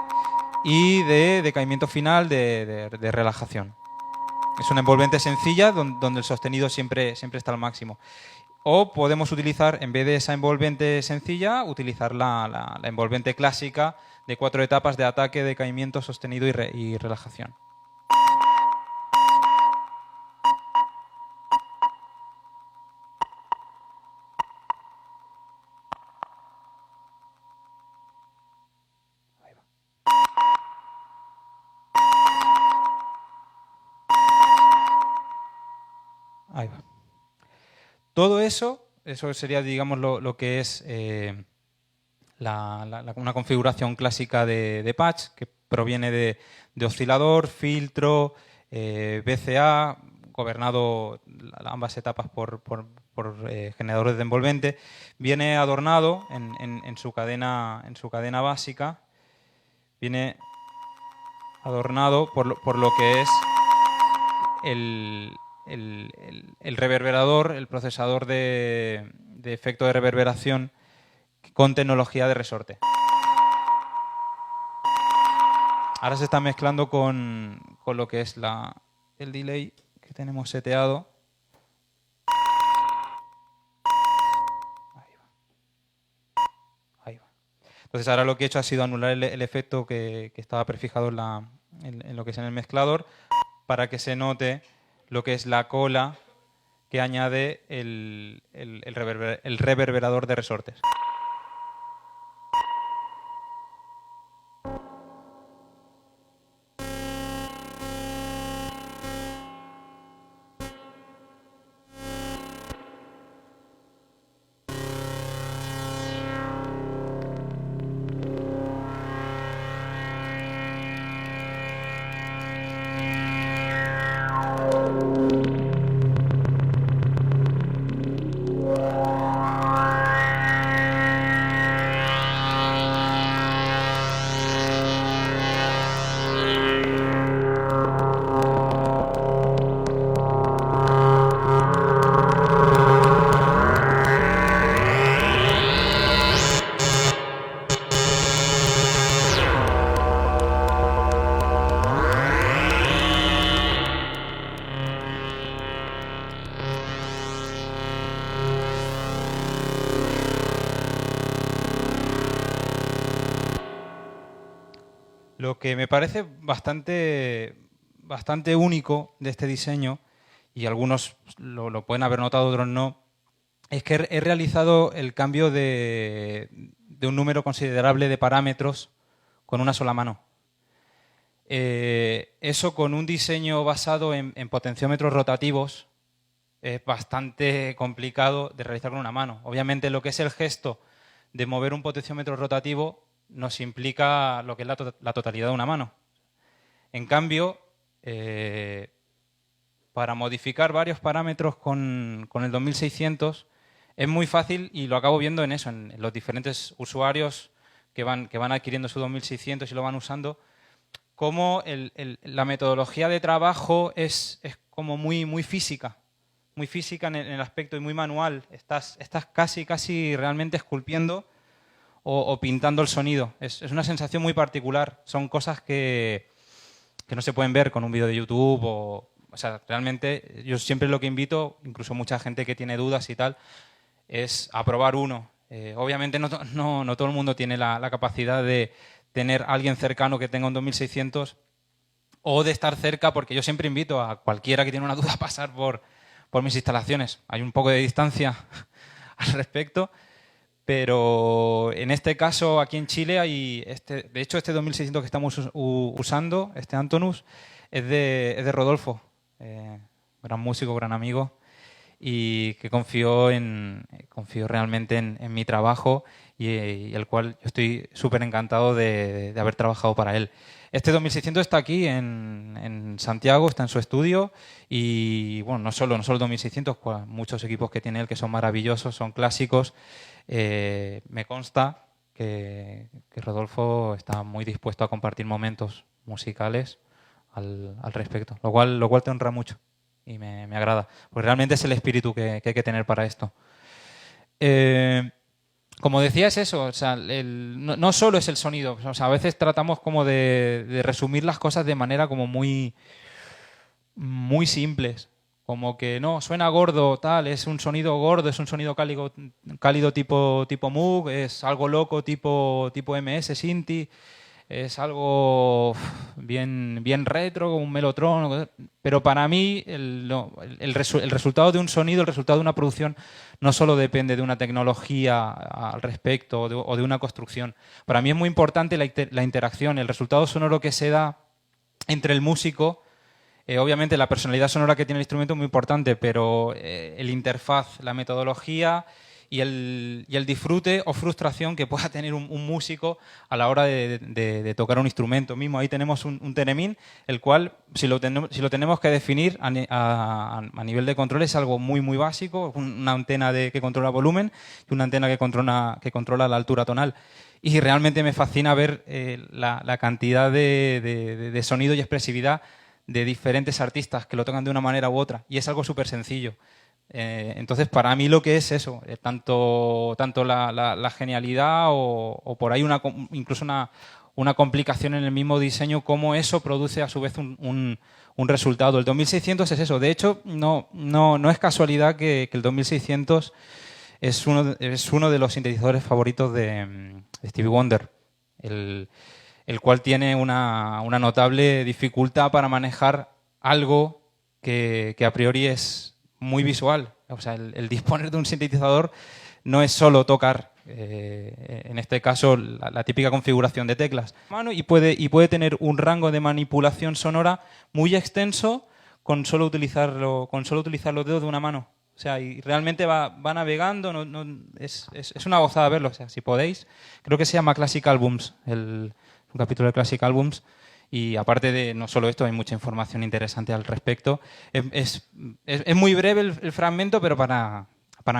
y de decaimiento final, de relajación. Es una envolvente sencilla donde el sostenido siempre está al máximo. O podemos utilizar, en vez de esa envolvente sencilla, utilizar la envolvente clásica de 4 etapas de ataque, decaimiento, sostenido y relajación. Ahí va. Todo eso sería, digamos, lo que es una configuración clásica de patch, que proviene de oscilador, filtro, VCA, gobernado ambas etapas por generadores de envolvente. Viene adornado en su cadena básica, viene adornado por lo que es el reverberador, el procesador de efecto de reverberación con tecnología de resorte. Ahora se está mezclando con lo que es el delay que tenemos seteado. Ahí va. Entonces ahora lo que he hecho ha sido anular el efecto que estaba prefijado en lo que es en el mezclador, para que se note lo que es la cola que añade el reverberador de resortes. Lo que me parece bastante único de este diseño, y algunos lo pueden haber notado, otros no, es que he realizado el cambio de un número considerable de parámetros con una sola mano. Eso, con un diseño basado en potenciómetros rotativos, es bastante complicado de realizar con una mano. Obviamente, lo que es el gesto de mover un potenciómetro rotativo nos implica lo que es la totalidad de una mano. En cambio, para modificar varios parámetros con el 2600 es muy fácil, y lo acabo viendo en eso, en los diferentes usuarios que van adquiriendo su 2600 y lo van usando, cómo la metodología de trabajo es como muy física. Muy física en el aspecto y muy manual. Estás casi realmente esculpiendo o pintando el sonido. Es una sensación muy particular. Son cosas que no se pueden ver con un vídeo de YouTube. O sea, realmente yo siempre lo que invito, incluso mucha gente que tiene dudas y tal, es a probar uno. Obviamente no todo el mundo tiene la capacidad de tener a alguien cercano que tenga un 2600 o de estar cerca, porque yo siempre invito a cualquiera que tiene una duda a pasar por mis instalaciones. Hay un poco de distancia al respecto, pero en este caso aquí en Chile hay de hecho este 2600 que estamos usando, este Antonus, es de Rodolfo, gran músico, gran amigo, y que confío realmente en mi trabajo, y el cual yo estoy súper encantado de haber trabajado para él. Este 2600 está aquí en Santiago, está en su estudio, y bueno, no solo 2600, muchos equipos que tiene él que son maravillosos, son clásicos. Me consta que Rodolfo está muy dispuesto a compartir momentos musicales al respecto, lo cual te honra mucho y me agrada, porque realmente es el espíritu que hay que tener para esto. Como decía, es eso, o sea, no solo es el sonido, o sea, a veces tratamos como de resumir las cosas de manera como muy simples, como que no, suena gordo, tal, es un sonido gordo, es un sonido cálido tipo Moog, es algo loco tipo MS, Synthi, es algo bien retro, como un Mellotron, pero para mí el resultado de un sonido, el resultado de una producción, no solo depende de una tecnología al respecto o de una construcción. Para mí es muy importante la interacción, el resultado sonoro que se da entre el músico, Obviamente la personalidad sonora que tiene el instrumento es muy importante, pero el interfaz, la metodología y el disfrute o frustración que pueda tener un músico a la hora de tocar un instrumento mismo. Ahí tenemos un Theremin, el cual, si lo tenemos que definir a nivel de control, es algo muy, muy básico, una antena que controla volumen y una antena que controla la altura tonal. Y realmente me fascina ver la cantidad de sonido y expresividad de diferentes artistas que lo tocan de una manera u otra, y es algo súper sencillo. Entonces, para mí lo que es eso, tanto la genialidad o por ahí incluso una complicación en el mismo diseño, como eso produce a su vez un resultado. El 2600 es eso. De hecho, no es casualidad que el 2600 es uno de los sintetizadores favoritos de Stevie Wonder. El cual tiene una notable dificultad para manejar algo que a priori es muy visual. O sea, el disponer de un sintetizador no es solo tocar, en este caso, la típica configuración de teclas. Y puede tener un rango de manipulación sonora muy extenso con solo utilizar los dedos de una mano. O sea, y realmente va navegando, es una gozada verlo. O sea, si podéis, creo que se llama Classic Albums, un capítulo de Classic Albums, y aparte de no solo esto, hay mucha información interesante al respecto. Es muy breve el fragmento, pero para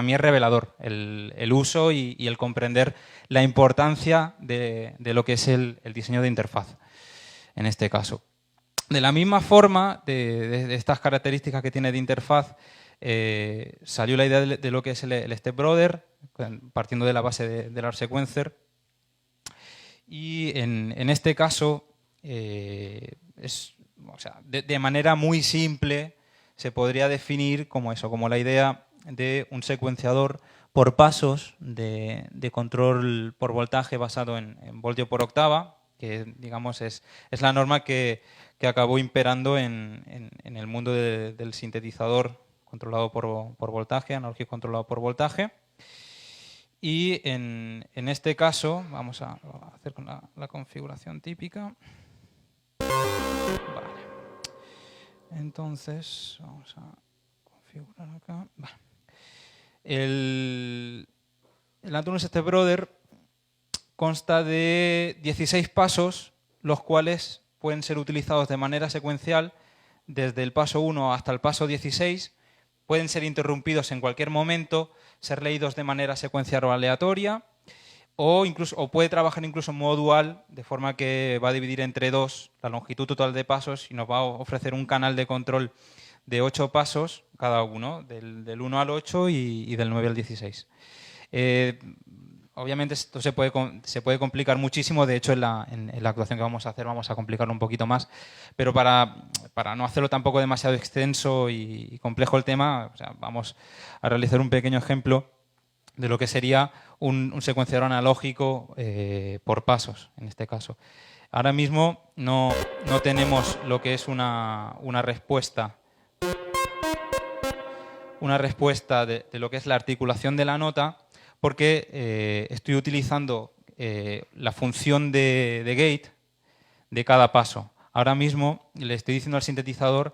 mí es revelador el uso y el comprender la importancia de lo que es el diseño de interfaz, en este caso. De la misma forma, de estas características que tiene de interfaz, salió la idea de lo que es el Step Brother, partiendo de la base del ART Sequencer. Y en este caso, de manera muy simple, se podría definir como eso, como la idea de un secuenciador por pasos de control por voltaje basado en voltio por octava, que digamos es la norma que acabó imperando en el mundo del sintetizador controlado por voltaje, analógico controlado por voltaje. Y en este caso, vamos a hacer con la configuración típica. Vale. Entonces, vamos a configurar acá. Vale. El Atomos Step Brother consta de 16 pasos, los cuales pueden ser utilizados de manera secuencial desde el paso 1 hasta el paso 16. Pueden ser interrumpidos en cualquier momento, ser leídos de manera secuencial o aleatoria, o puede trabajar incluso en modo dual, de forma que va a dividir entre 2 la longitud total de pasos y nos va a ofrecer un canal de control de 8 pasos cada uno, del 1 al 8 y del 9 al 16. Obviamente esto se puede complicar muchísimo. De hecho, en la actuación que vamos a hacer vamos a complicarlo un poquito más, pero para no hacerlo tampoco demasiado extenso y complejo el tema, o sea, vamos a realizar un pequeño ejemplo de lo que sería un secuenciador analógico por pasos, en este caso. Ahora mismo no tenemos lo que es una respuesta de lo que es la articulación de la nota, porque estoy utilizando la función de gate de cada paso. Ahora mismo le estoy diciendo al sintetizador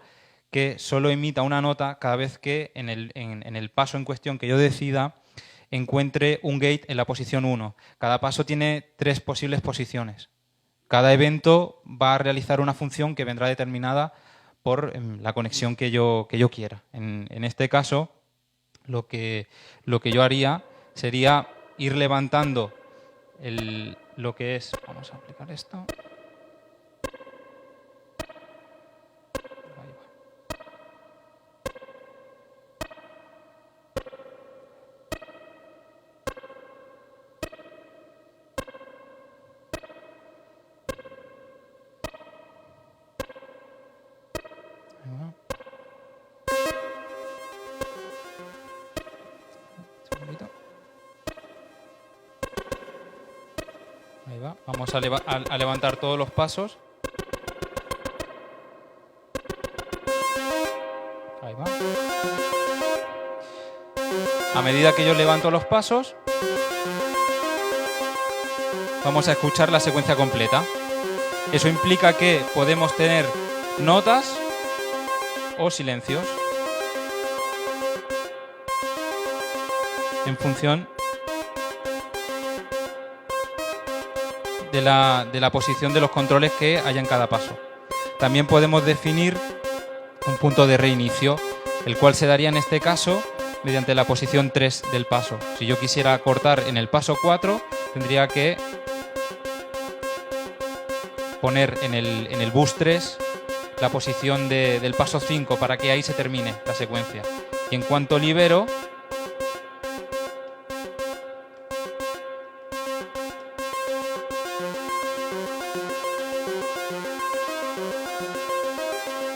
que solo emita una nota cada vez que en el paso en cuestión que yo decida encuentre un gate en la posición 1. Cada paso tiene 3 posibles posiciones. Cada evento va a realizar una función que vendrá determinada por la conexión que yo quiera. En este caso, lo que yo haría sería ir levantando lo que es... Vamos a aplicar esto. Ahí va. Ahí va. Vamos a levantar todos los pasos. Ahí va. A medida que yo levanto los pasos, vamos a escuchar la secuencia completa. Eso implica que podemos tener notas o silencios en función de la posición de los controles que haya en cada paso. También podemos definir un punto de reinicio, el cual se daría en este caso mediante la posición 3 del paso. Si yo quisiera cortar en el paso 4, tendría que poner en el bus 3 la posición del paso 5 para que ahí se termine la secuencia. Y en cuanto libero,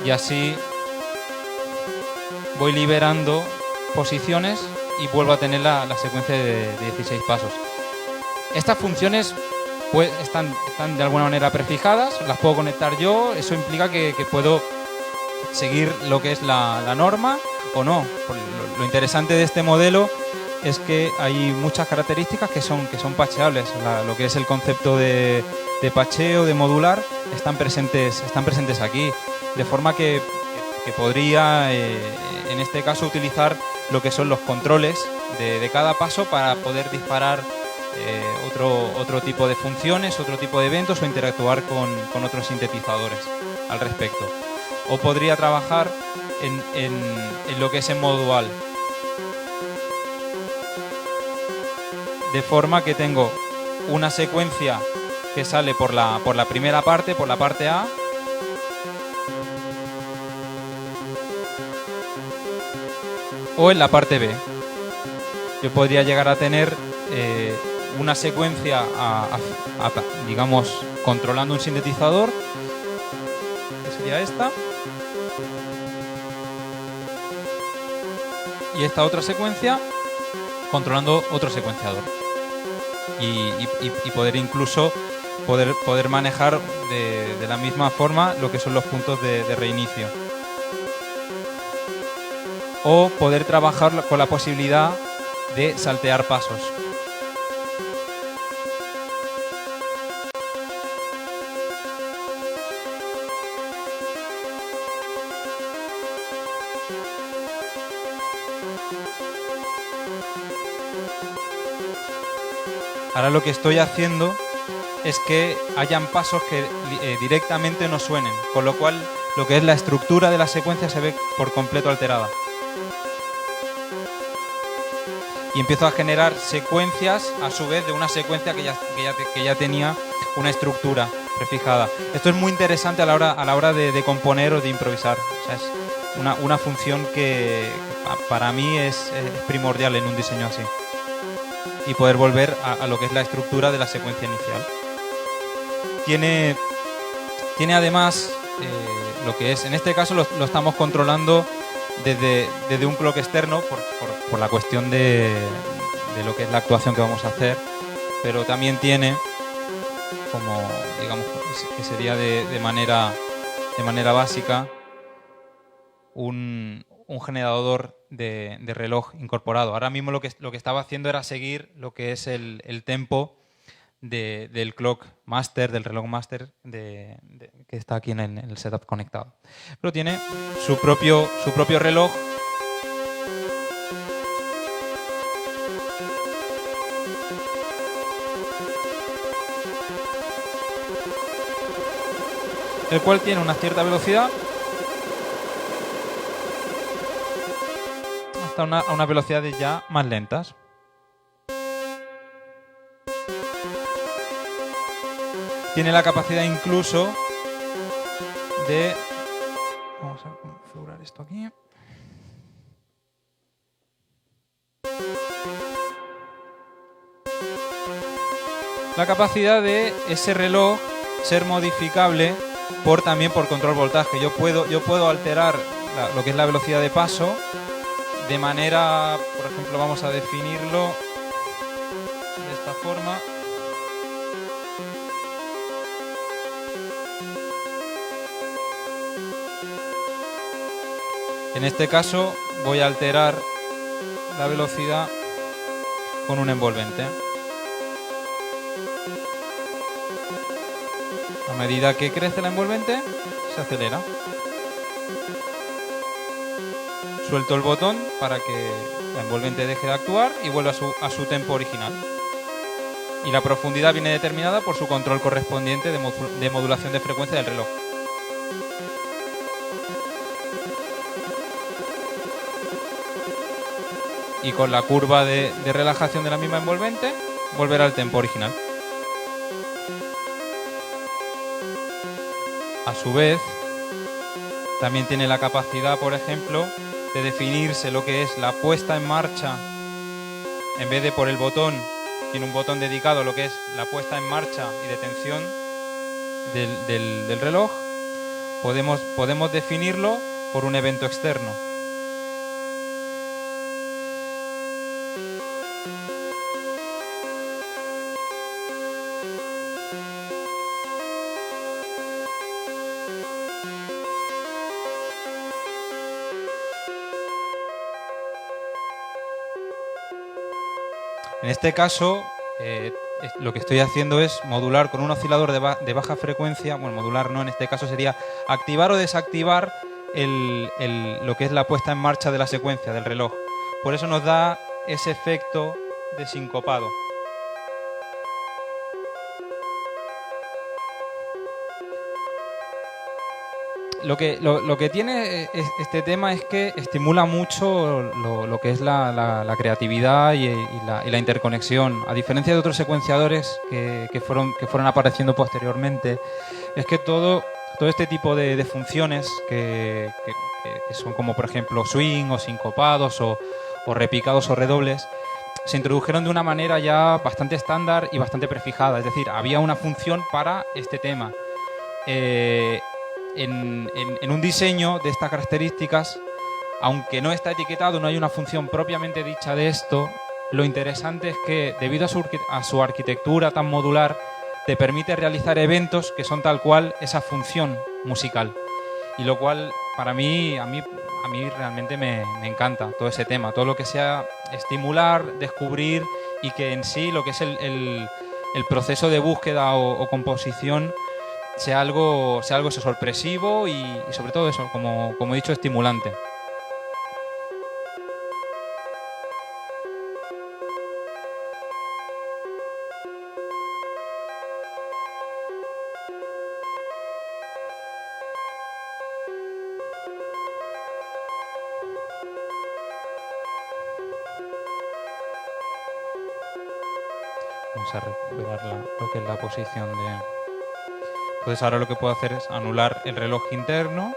y así voy liberando posiciones y vuelvo a tener la secuencia de 16 pasos. Estas funciones pues, están de alguna manera prefijadas, las puedo conectar yo, eso implica que puedo seguir lo que es la norma o no. Lo interesante de este modelo es que hay muchas características que son patcheables. Lo que es el concepto de patcheo, de modular, están presentes aquí. De forma que podría, en este caso, utilizar lo que son los controles de cada paso para poder disparar otro tipo de funciones, otro tipo de eventos o interactuar con otros sintetizadores al respecto. O podría trabajar en lo que es en modo dual. De forma que tengo una secuencia que sale por la primera parte, por la parte A, o en la parte B. Yo podría llegar a tener una secuencia, digamos, controlando un sintetizador, que sería esta, y esta otra secuencia controlando otro secuenciador. Y poder incluso poder manejar de la misma forma lo que son los puntos de reinicio. O poder trabajar con la posibilidad de saltear pasos. Ahora lo que estoy haciendo es que hayan pasos que directamente no suenen, con lo cual lo que es la estructura de la secuencia se ve por completo alterada. Y empiezo a generar secuencias a su vez de una secuencia que ya tenía una estructura prefijada. Esto es muy interesante a la hora de componer o de improvisar. O sea, es una función que para mí es primordial en un diseño así. Y poder volver a lo que es la estructura de la secuencia inicial. Tiene además lo que es, en este caso lo estamos controlando desde un clock externo por la cuestión de lo que es la actuación que vamos a hacer, pero también tiene como, digamos, que sería de manera básica un generador de reloj incorporado. Ahora mismo lo que estaba haciendo era seguir lo que es el tempo del clock master, del reloj master que está aquí en el setup conectado. Pero tiene su propio reloj el cual tiene una cierta velocidad hasta unas velocidades ya más lentas. Tiene la capacidad incluso de... Vamos a configurar esto aquí. La capacidad de ese reloj ser modificable también por control voltaje. Yo puedo alterar lo que es la velocidad de paso de manera, por ejemplo, vamos a definirlo de esta forma. En este caso voy a alterar la velocidad con un envolvente. A medida que crece el envolvente, se acelera. suelto el botón para que la envolvente deje de actuar y vuelva a su tempo original. Y la profundidad viene determinada por su control correspondiente de modulación de frecuencia del reloj. Y con la curva de relajación de la misma envolvente, volverá al tempo original. A su vez, también tiene la capacidad, por ejemplo, de definirse lo que es la puesta en marcha. En vez de por el botón, tiene un botón dedicado a lo que es la puesta en marcha y detención del reloj. Podemos definirlo por un evento externo. En este caso, lo que estoy haciendo es modular con un oscilador de baja frecuencia. Bueno, modular no, en este caso sería activar o desactivar lo que es la puesta en marcha de la secuencia del reloj. Por eso nos da ese efecto de sincopado. Lo que tiene este tema es que estimula mucho lo que es la creatividad y la interconexión. A diferencia de otros secuenciadores que fueron apareciendo posteriormente, es que todo este tipo de funciones que son como, por ejemplo, swing o sincopados o repicados o redobles, se introdujeron de una manera ya bastante estándar y bastante prefijada. Es decir, había una función para este tema. En un diseño de estas características, aunque no está etiquetado, no hay una función propiamente dicha de esto, lo interesante es que, debido a su arquitectura tan modular, te permite realizar eventos que son tal cual esa función musical. Y lo cual, para mí, a mí realmente me encanta todo ese tema, todo lo que sea estimular, descubrir, y que en sí lo que es el proceso de búsqueda o composición sea algo sorpresivo y sobre todo eso, como he dicho, estimulante. Vamos a recuperar lo que es la posición de... Entonces ahora lo que puedo hacer es anular el reloj interno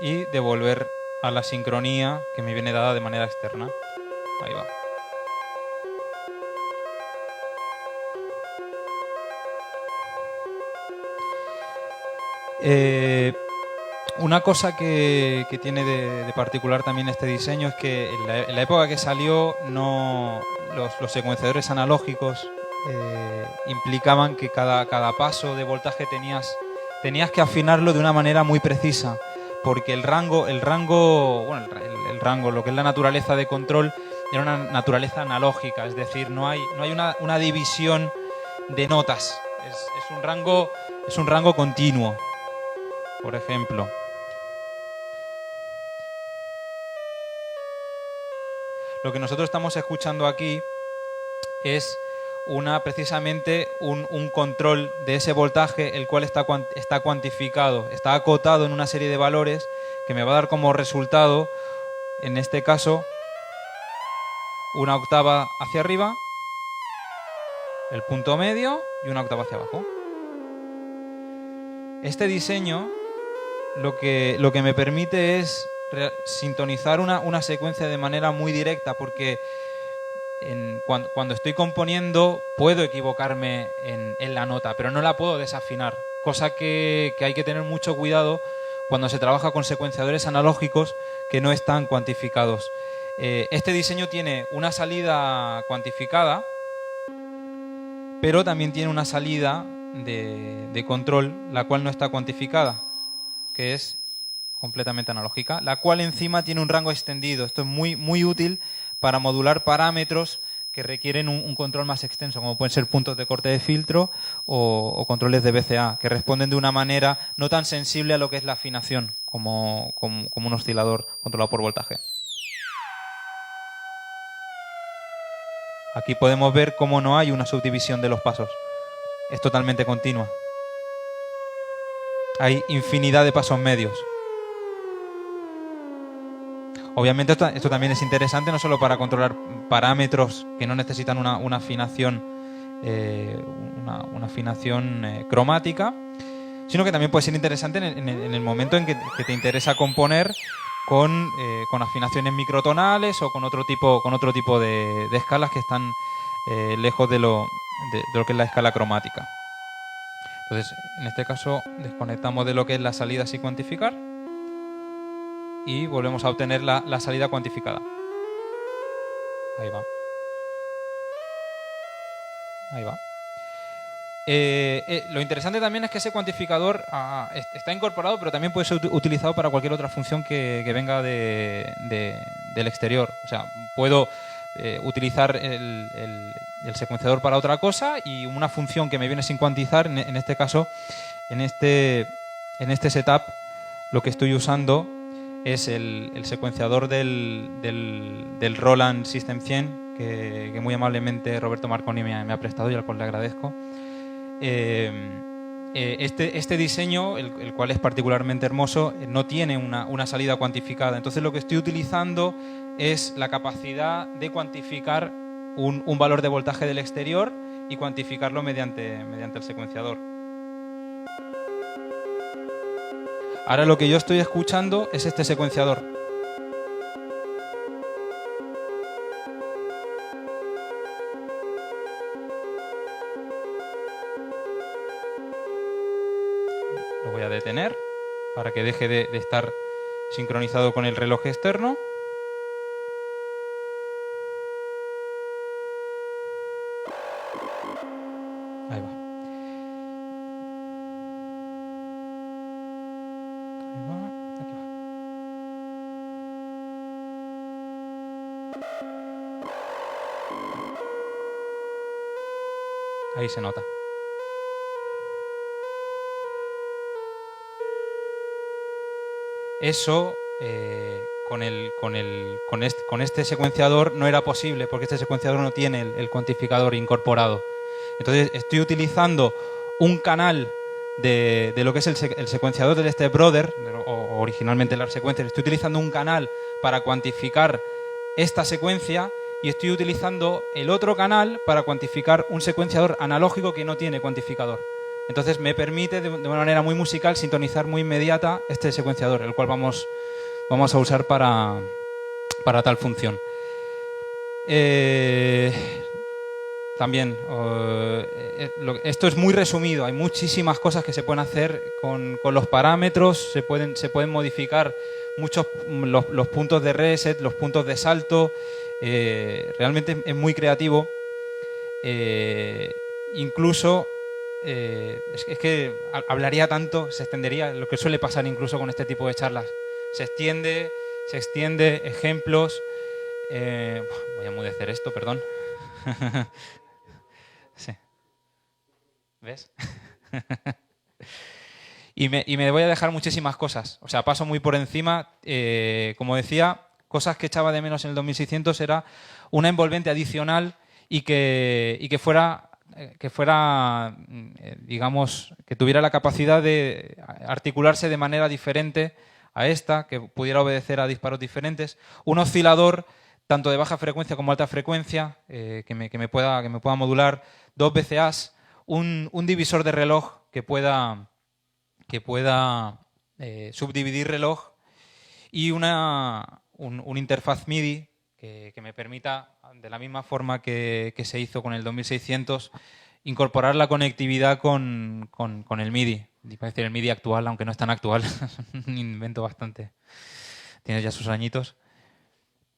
y devolver a la sincronía que me viene dada de manera externa. Ahí va. Una cosa que tiene de particular también este diseño es que en la época que salió los secuenciadores analógicos implicaban que cada paso de voltaje tenías que afinarlo de una manera muy precisa, porque el rango, lo que es la naturaleza de control, era una naturaleza analógica, es decir, no hay una división de notas, es un rango continuo, por ejemplo. Lo que nosotros estamos escuchando aquí es precisamente un control de ese voltaje, el cual está cuantificado, está acotado en una serie de valores que me va a dar como resultado, en este caso, una octava hacia arriba, el punto medio y una octava hacia abajo. Este diseño lo que me permite es sintonizar una secuencia de manera muy directa, porque cuando estoy componiendo puedo equivocarme en la nota, pero no la puedo desafinar, cosa que hay que tener mucho cuidado cuando se trabaja con secuenciadores analógicos que no están cuantificados. Este diseño tiene una salida cuantificada, pero también tiene una salida de control, la cual no está cuantificada, que es completamente analógica, la cual encima tiene un rango extendido. Esto es muy, muy útil para modular parámetros que requieren un control más extenso, como pueden ser puntos de corte de filtro o controles de VCA, que responden de una manera no tan sensible a lo que es la afinación, como un oscilador controlado por voltaje. Aquí podemos ver cómo no hay una subdivisión de los pasos. Es totalmente continua. Hay infinidad de pasos medios. Obviamente esto también es interesante no solo para controlar parámetros que no necesitan una afinación, una afinación cromática, sino que también puede ser interesante en el momento en que te interesa componer con afinaciones microtonales o con otro tipo de escalas que están lejos de lo que es la escala cromática. Entonces, en este caso, desconectamos de lo que es la salida sin cuantificar y volvemos a obtener la salida cuantificada. Ahí va. Ahí va. Lo interesante también es que ese cuantificador está incorporado, pero también puede ser utilizado para cualquier otra función que venga del exterior. O sea, puedo utilizar el secuenciador para otra cosa y una función que me viene sin cuantizar, en este caso, en este setup, lo que estoy usando es el secuenciador del Roland System 100 que muy amablemente Roberto Marconi me ha prestado y al cual le agradezco. Este diseño, el cual es particularmente hermoso, no tiene una salida cuantificada. Entonces lo que estoy utilizando es la capacidad de cuantificar un valor de voltaje del exterior y cuantificarlo mediante el secuenciador. Ahora lo que yo estoy escuchando es este secuenciador. Lo voy a detener para que deje de estar sincronizado con el reloj externo. Ahí va. Ahí va. Aquí va. Ahí se nota. Eso con este secuenciador no era posible porque este secuenciador no tiene el cuantificador incorporado. Entonces estoy utilizando un canal de lo que es el secuenciador del Step Brother, o originalmente la secuencia. Estoy utilizando un canal para cuantificar esta secuencia y estoy utilizando el otro canal para cuantificar un secuenciador analógico que no tiene cuantificador. Entonces me permite de una manera muy musical sintonizar muy inmediata este secuenciador, el cual vamos a usar para tal función. También, esto es muy resumido, hay muchísimas cosas que se pueden hacer con los parámetros, se pueden modificar muchos los puntos de reset, los puntos de salto, realmente es muy creativo. Incluso es que hablaría tanto, se extendería, lo que suele pasar incluso con este tipo de charlas. Se extiende, ejemplos. Voy a enmudecer esto, perdón. Sí. ¿Ves? y me voy a dejar muchísimas cosas. O sea, paso muy por encima. Como decía, cosas que echaba de menos en el 2600 era una envolvente adicional y que fuera, digamos, que tuviera la capacidad de articularse de manera diferente a esta, que pudiera obedecer a disparos diferentes. Un oscilador tanto de baja frecuencia como alta frecuencia, que me pueda modular, 2 VCAs, un divisor de reloj que pueda subdividir reloj y un interfaz MIDI que me permita, de la misma forma que se hizo con el 2600, incorporar la conectividad con el MIDI. Iba a decir el MIDI actual, aunque no es tan actual, es un invento bastante. Tiene ya sus añitos.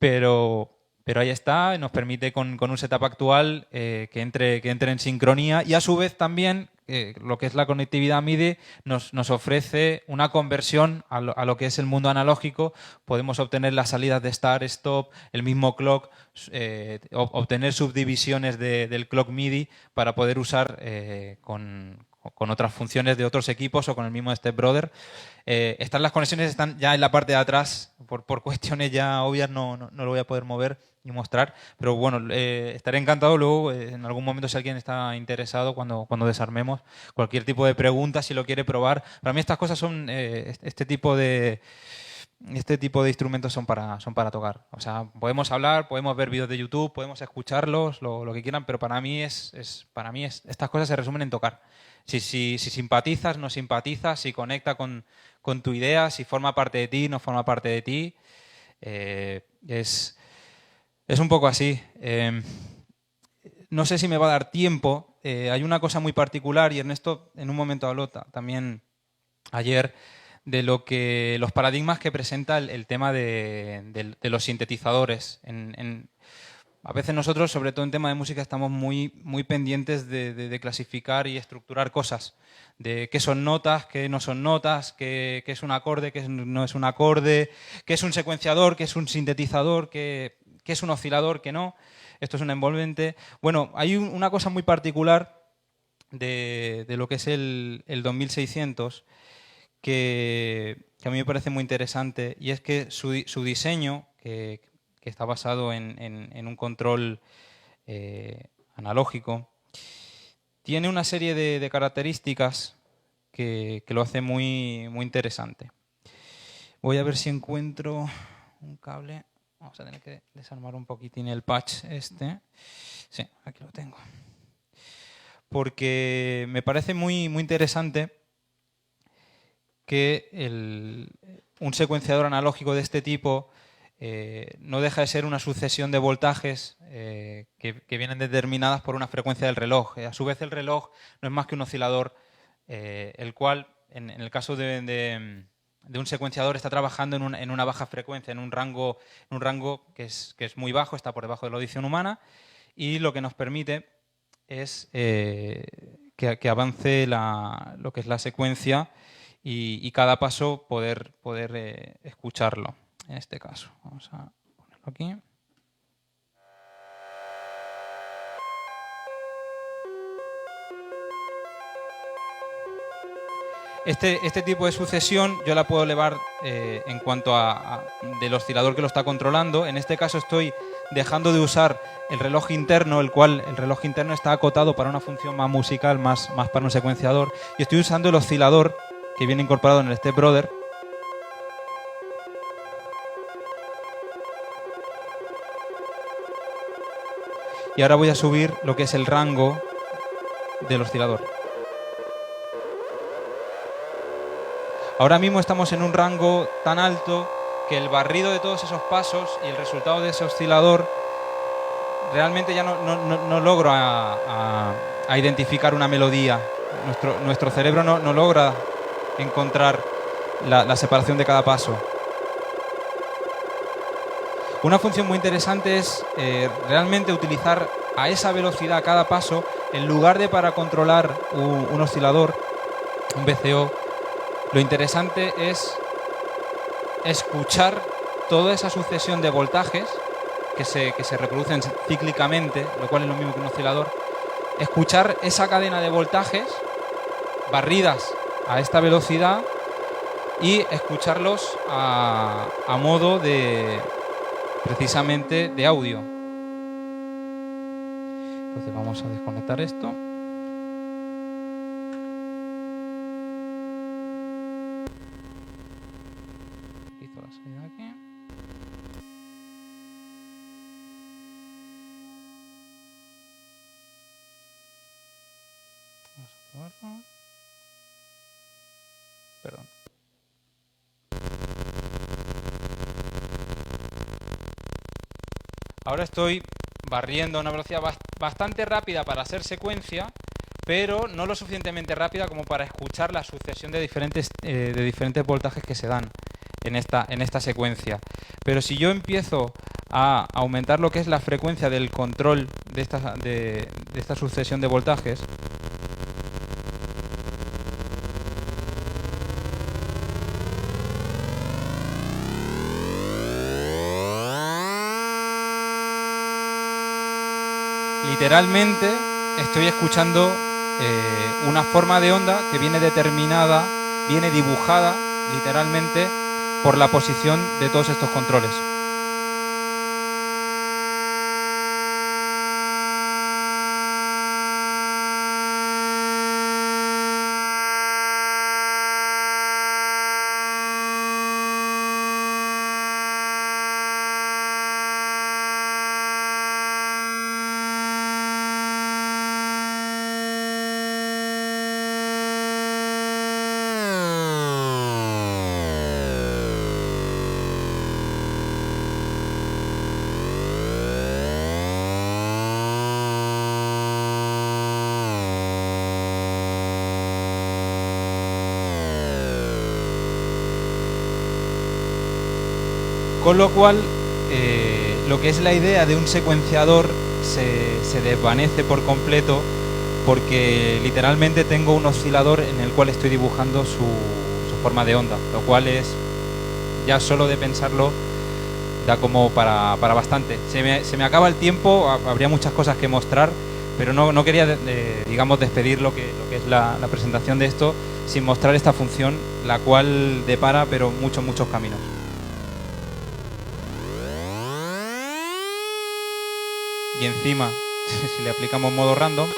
Pero Pero ahí está, nos permite con un setup actual que entre en sincronía y a su vez también lo que es la conectividad MIDI nos ofrece una conversión a lo que es el mundo analógico. Podemos obtener las salidas de start, stop, el mismo clock, obtener subdivisiones del clock MIDI para poder usar con otras funciones de otros equipos o con el mismo stepbrother. Las conexiones están ya en la parte de atrás, por cuestiones ya obvias no lo voy a poder mover y mostrar, pero bueno, estaré encantado luego, en algún momento, si alguien está interesado, cuando desarmemos, cualquier tipo de pregunta, si lo quiere probar. Para mí estas cosas son, este tipo de instrumentos son para tocar. O sea, podemos hablar, podemos ver vídeos de YouTube, podemos escucharlos, lo que quieran, pero para mí estas cosas se resumen en tocar. Si simpatizas, no simpatizas, si conecta con tu idea, si forma parte de ti, no forma parte de ti, es un poco así. No sé si me va a dar tiempo. Hay una cosa muy particular, y Ernesto en un momento habló también ayer, de los paradigmas que presenta el tema de los sintetizadores. A veces nosotros, sobre todo en tema de música, estamos muy pendientes de clasificar y estructurar cosas, de qué son notas, qué no son notas, qué es un acorde, qué no es un acorde, qué es un secuenciador, qué es un sintetizador, qué es un oscilador, qué no. Esto es un envolvente. Bueno, hay una cosa muy particular de lo que es el 2600 que a mí me parece muy interesante, y es que su diseño, que está basado en un control analógico, tiene una serie de características que lo hace muy interesante. Voy a ver si encuentro un cable. Vamos a tener que desarmar un poquitín el patch este. Sí, aquí lo tengo. Porque me parece muy interesante que un secuenciador analógico de este tipo no deja de ser una sucesión de voltajes que vienen determinadas por una frecuencia del reloj. A su vez, el reloj no es más que un oscilador, el cual, en el caso de un secuenciador, está trabajando en una baja frecuencia, en un rango que es muy bajo, está por debajo de la audición humana, y lo que nos permite es que avance lo que es la secuencia y cada paso poder escucharlo. En este caso, vamos a ponerlo aquí. Este tipo de sucesión yo la puedo elevar en cuanto del oscilador que lo está controlando. En este caso estoy dejando de usar el reloj interno, el reloj interno está acotado para una función más musical, más para un secuenciador, y estoy usando el oscilador que viene incorporado en el stepbrother. Y ahora voy a subir lo que es el rango del oscilador. Ahora mismo estamos en un rango tan alto que el barrido de todos esos pasos y el resultado de ese oscilador realmente ya no logro a identificar una melodía. Nuestro cerebro no logra encontrar la separación de cada paso. Una función muy interesante es realmente utilizar a esa velocidad cada paso, en lugar de para controlar un oscilador, un VCO. Lo interesante es escuchar toda esa sucesión de voltajes que se reproducen cíclicamente, lo cual es lo mismo que un oscilador. Escuchar esa cadena de voltajes barridas a esta velocidad y escucharlos a modo precisamente de audio. Entonces vamos a desconectar esto. Quito la salida aquí. Vamos a probarlo. Perdón. Ahora estoy barriendo a una velocidad bastante rápida para hacer secuencia, pero no lo suficientemente rápida como para escuchar la sucesión de diferentes voltajes que se dan en esta secuencia. Pero si yo empiezo a aumentar lo que es la frecuencia del control de esta sucesión de voltajes. Literalmente estoy escuchando una forma de onda que viene determinada, viene dibujada literalmente por la posición de todos estos controles. Con lo cual, lo que es la idea de un secuenciador se desvanece por completo, porque literalmente tengo un oscilador en el cual estoy dibujando su forma de onda, lo cual es, ya solo de pensarlo, da como para bastante. Se me acaba el tiempo, habría muchas cosas que mostrar, pero no quería, digamos, despedir lo que es la presentación de esto sin mostrar esta función, la cual depara, pero muchos caminos. Y encima, si le aplicamos modo random,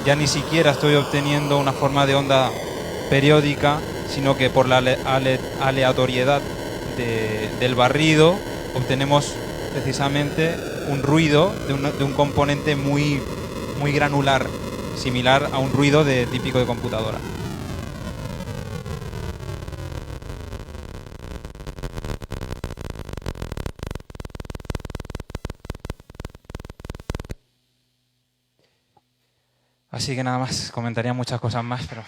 ya ni siquiera estoy obteniendo una forma de onda periódica, sino que por la aleatoriedad del barrido obtenemos precisamente un ruido de un componente muy granular, similar a un ruido típico de computadora. Así que nada más, comentaría muchas cosas más, pero...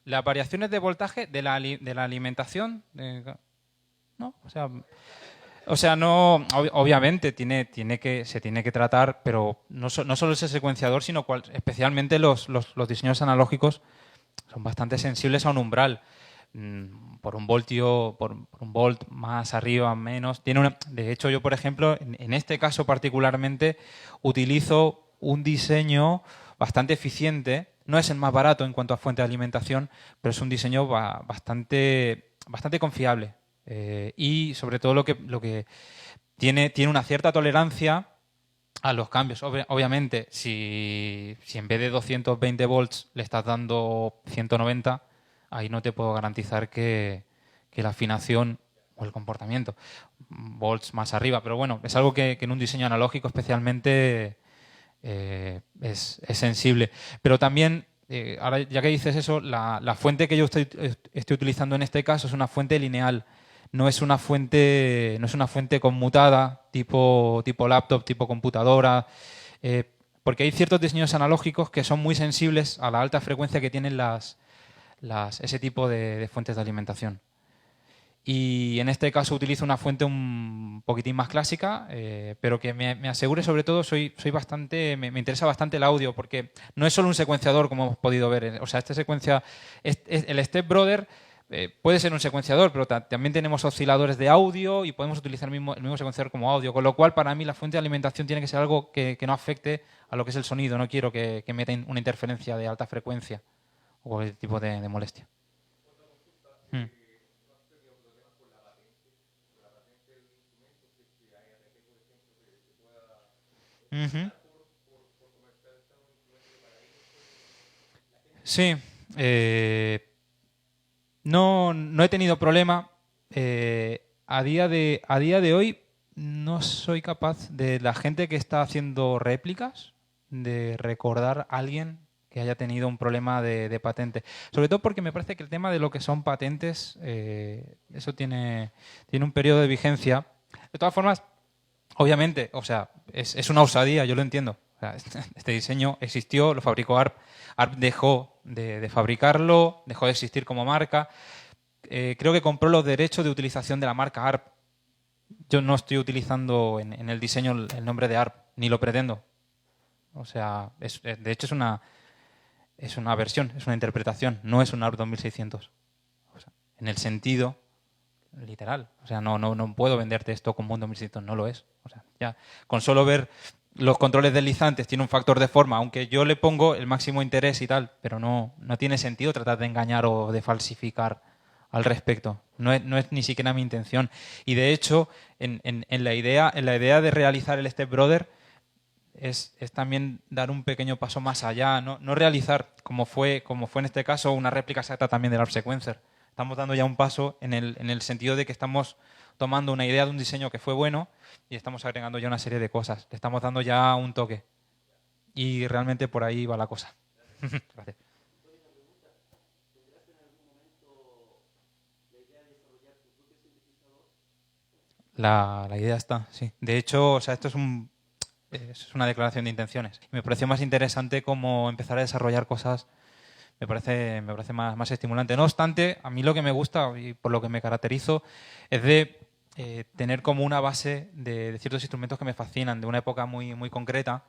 Las variaciones de voltaje de la alimentación, ¿no? O sea, no, obviamente se tiene que tratar, pero no solo ese secuenciador, sino especialmente los diseños analógicos son bastante sensibles a un umbral. Por un voltio, por un volt más arriba, menos. De hecho, yo, por ejemplo, en este caso particularmente, utilizo un diseño bastante eficiente. No es el más barato en cuanto a fuente de alimentación, pero es un diseño bastante confiable. Y sobre todo lo que tiene una cierta tolerancia a los cambios. Obviamente, si en vez de 220 volts le estás dando 190, ahí no te puedo garantizar que la afinación o el comportamiento volts más arriba. Pero bueno, es algo que en un diseño analógico especialmente es sensible. Pero también, ahora ya que dices eso, la fuente que yo estoy utilizando en este caso es una fuente lineal. No es una fuente conmutada, tipo laptop, tipo computadora, porque hay ciertos diseños analógicos que son muy sensibles a la alta frecuencia que tienen ese tipo de fuentes de alimentación. Y en este caso utilizo una fuente un poquitín más clásica, pero que me asegure, sobre todo, me interesa bastante el audio, porque no es solo un secuenciador, como hemos podido ver. O sea, el Step Brother puede ser un secuenciador, pero también tenemos osciladores de audio y podemos utilizar el mismo secuenciador como audio, con lo cual para mí la fuente de alimentación tiene que ser algo que no afecte a lo que es el sonido. No quiero que meta una interferencia de alta frecuencia o cualquier tipo de molestia. Uh-huh. Sí, no he tenido problema. a día de hoy no soy capaz de la gente que está haciendo réplicas de recordar a alguien que haya tenido un problema de patente. Sobre todo porque me parece que el tema de lo que son patentes, eso tiene un periodo de vigencia. De todas formas, obviamente, o sea, es una osadía, yo lo entiendo. O sea, este diseño existió, lo fabricó ARP. ARP dejó de fabricarlo, dejó de existir como marca. Creo que compró los derechos de utilización de la marca ARP. Yo no estoy utilizando en el diseño el nombre de ARP, ni lo pretendo. O sea, de hecho es una versión, es una interpretación, no es un ARP 2600. O sea, en el sentido literal. O sea, no puedo venderte esto como un 2600, no lo es. O sea, ya con solo ver los controles deslizantes tiene un factor de forma, aunque yo le pongo el máximo interés y tal, pero no tiene sentido tratar de engañar o de falsificar al respecto. No es ni siquiera mi intención. Y de hecho, en la idea de realizar el Step Brother es también dar un pequeño paso más allá, no realizar, como fue en este caso, una réplica exacta también del ARP Sequencer. Estamos dando ya un paso en el sentido de que estamos tomando una idea de un diseño que fue bueno y estamos agregando ya una serie de cosas. Le estamos dando ya un toque. Y realmente por ahí va la cosa. Gracias. La idea está, sí. De hecho, o sea, esto es una declaración de intenciones. Me pareció más interesante cómo empezar a desarrollar cosas. Me parece más estimulante. No obstante, a mí lo que me gusta y por lo que me caracterizo es de tener como una base de ciertos instrumentos que me fascinan, de una época muy, muy concreta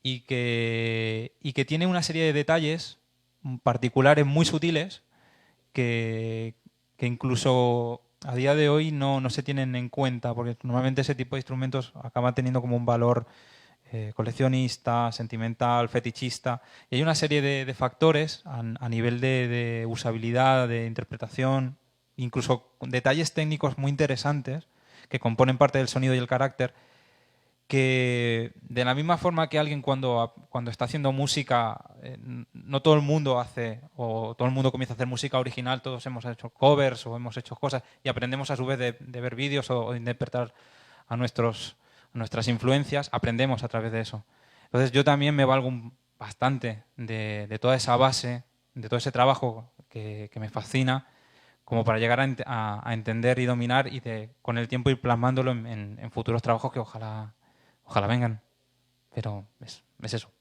y que tiene una serie de detalles particulares muy sutiles que incluso a día de hoy no se tienen en cuenta, porque normalmente ese tipo de instrumentos acaban teniendo como un valor coleccionista, sentimental, fetichista, y hay una serie de factores a nivel de usabilidad, de interpretación, incluso detalles técnicos muy interesantes que componen parte del sonido y el carácter, que de la misma forma que alguien cuando está haciendo música, no todo el mundo hace, o todo el mundo comienza a hacer música original, todos hemos hecho covers o hemos hecho cosas y aprendemos a su vez de ver vídeos o de interpretar a nuestras influencias, aprendemos a través de eso. Entonces yo también me valgo bastante de toda esa base, de todo ese trabajo que me fascina, como para llegar a entender y dominar y con el tiempo ir plasmándolo en futuros trabajos que ojalá vengan. Pero es eso.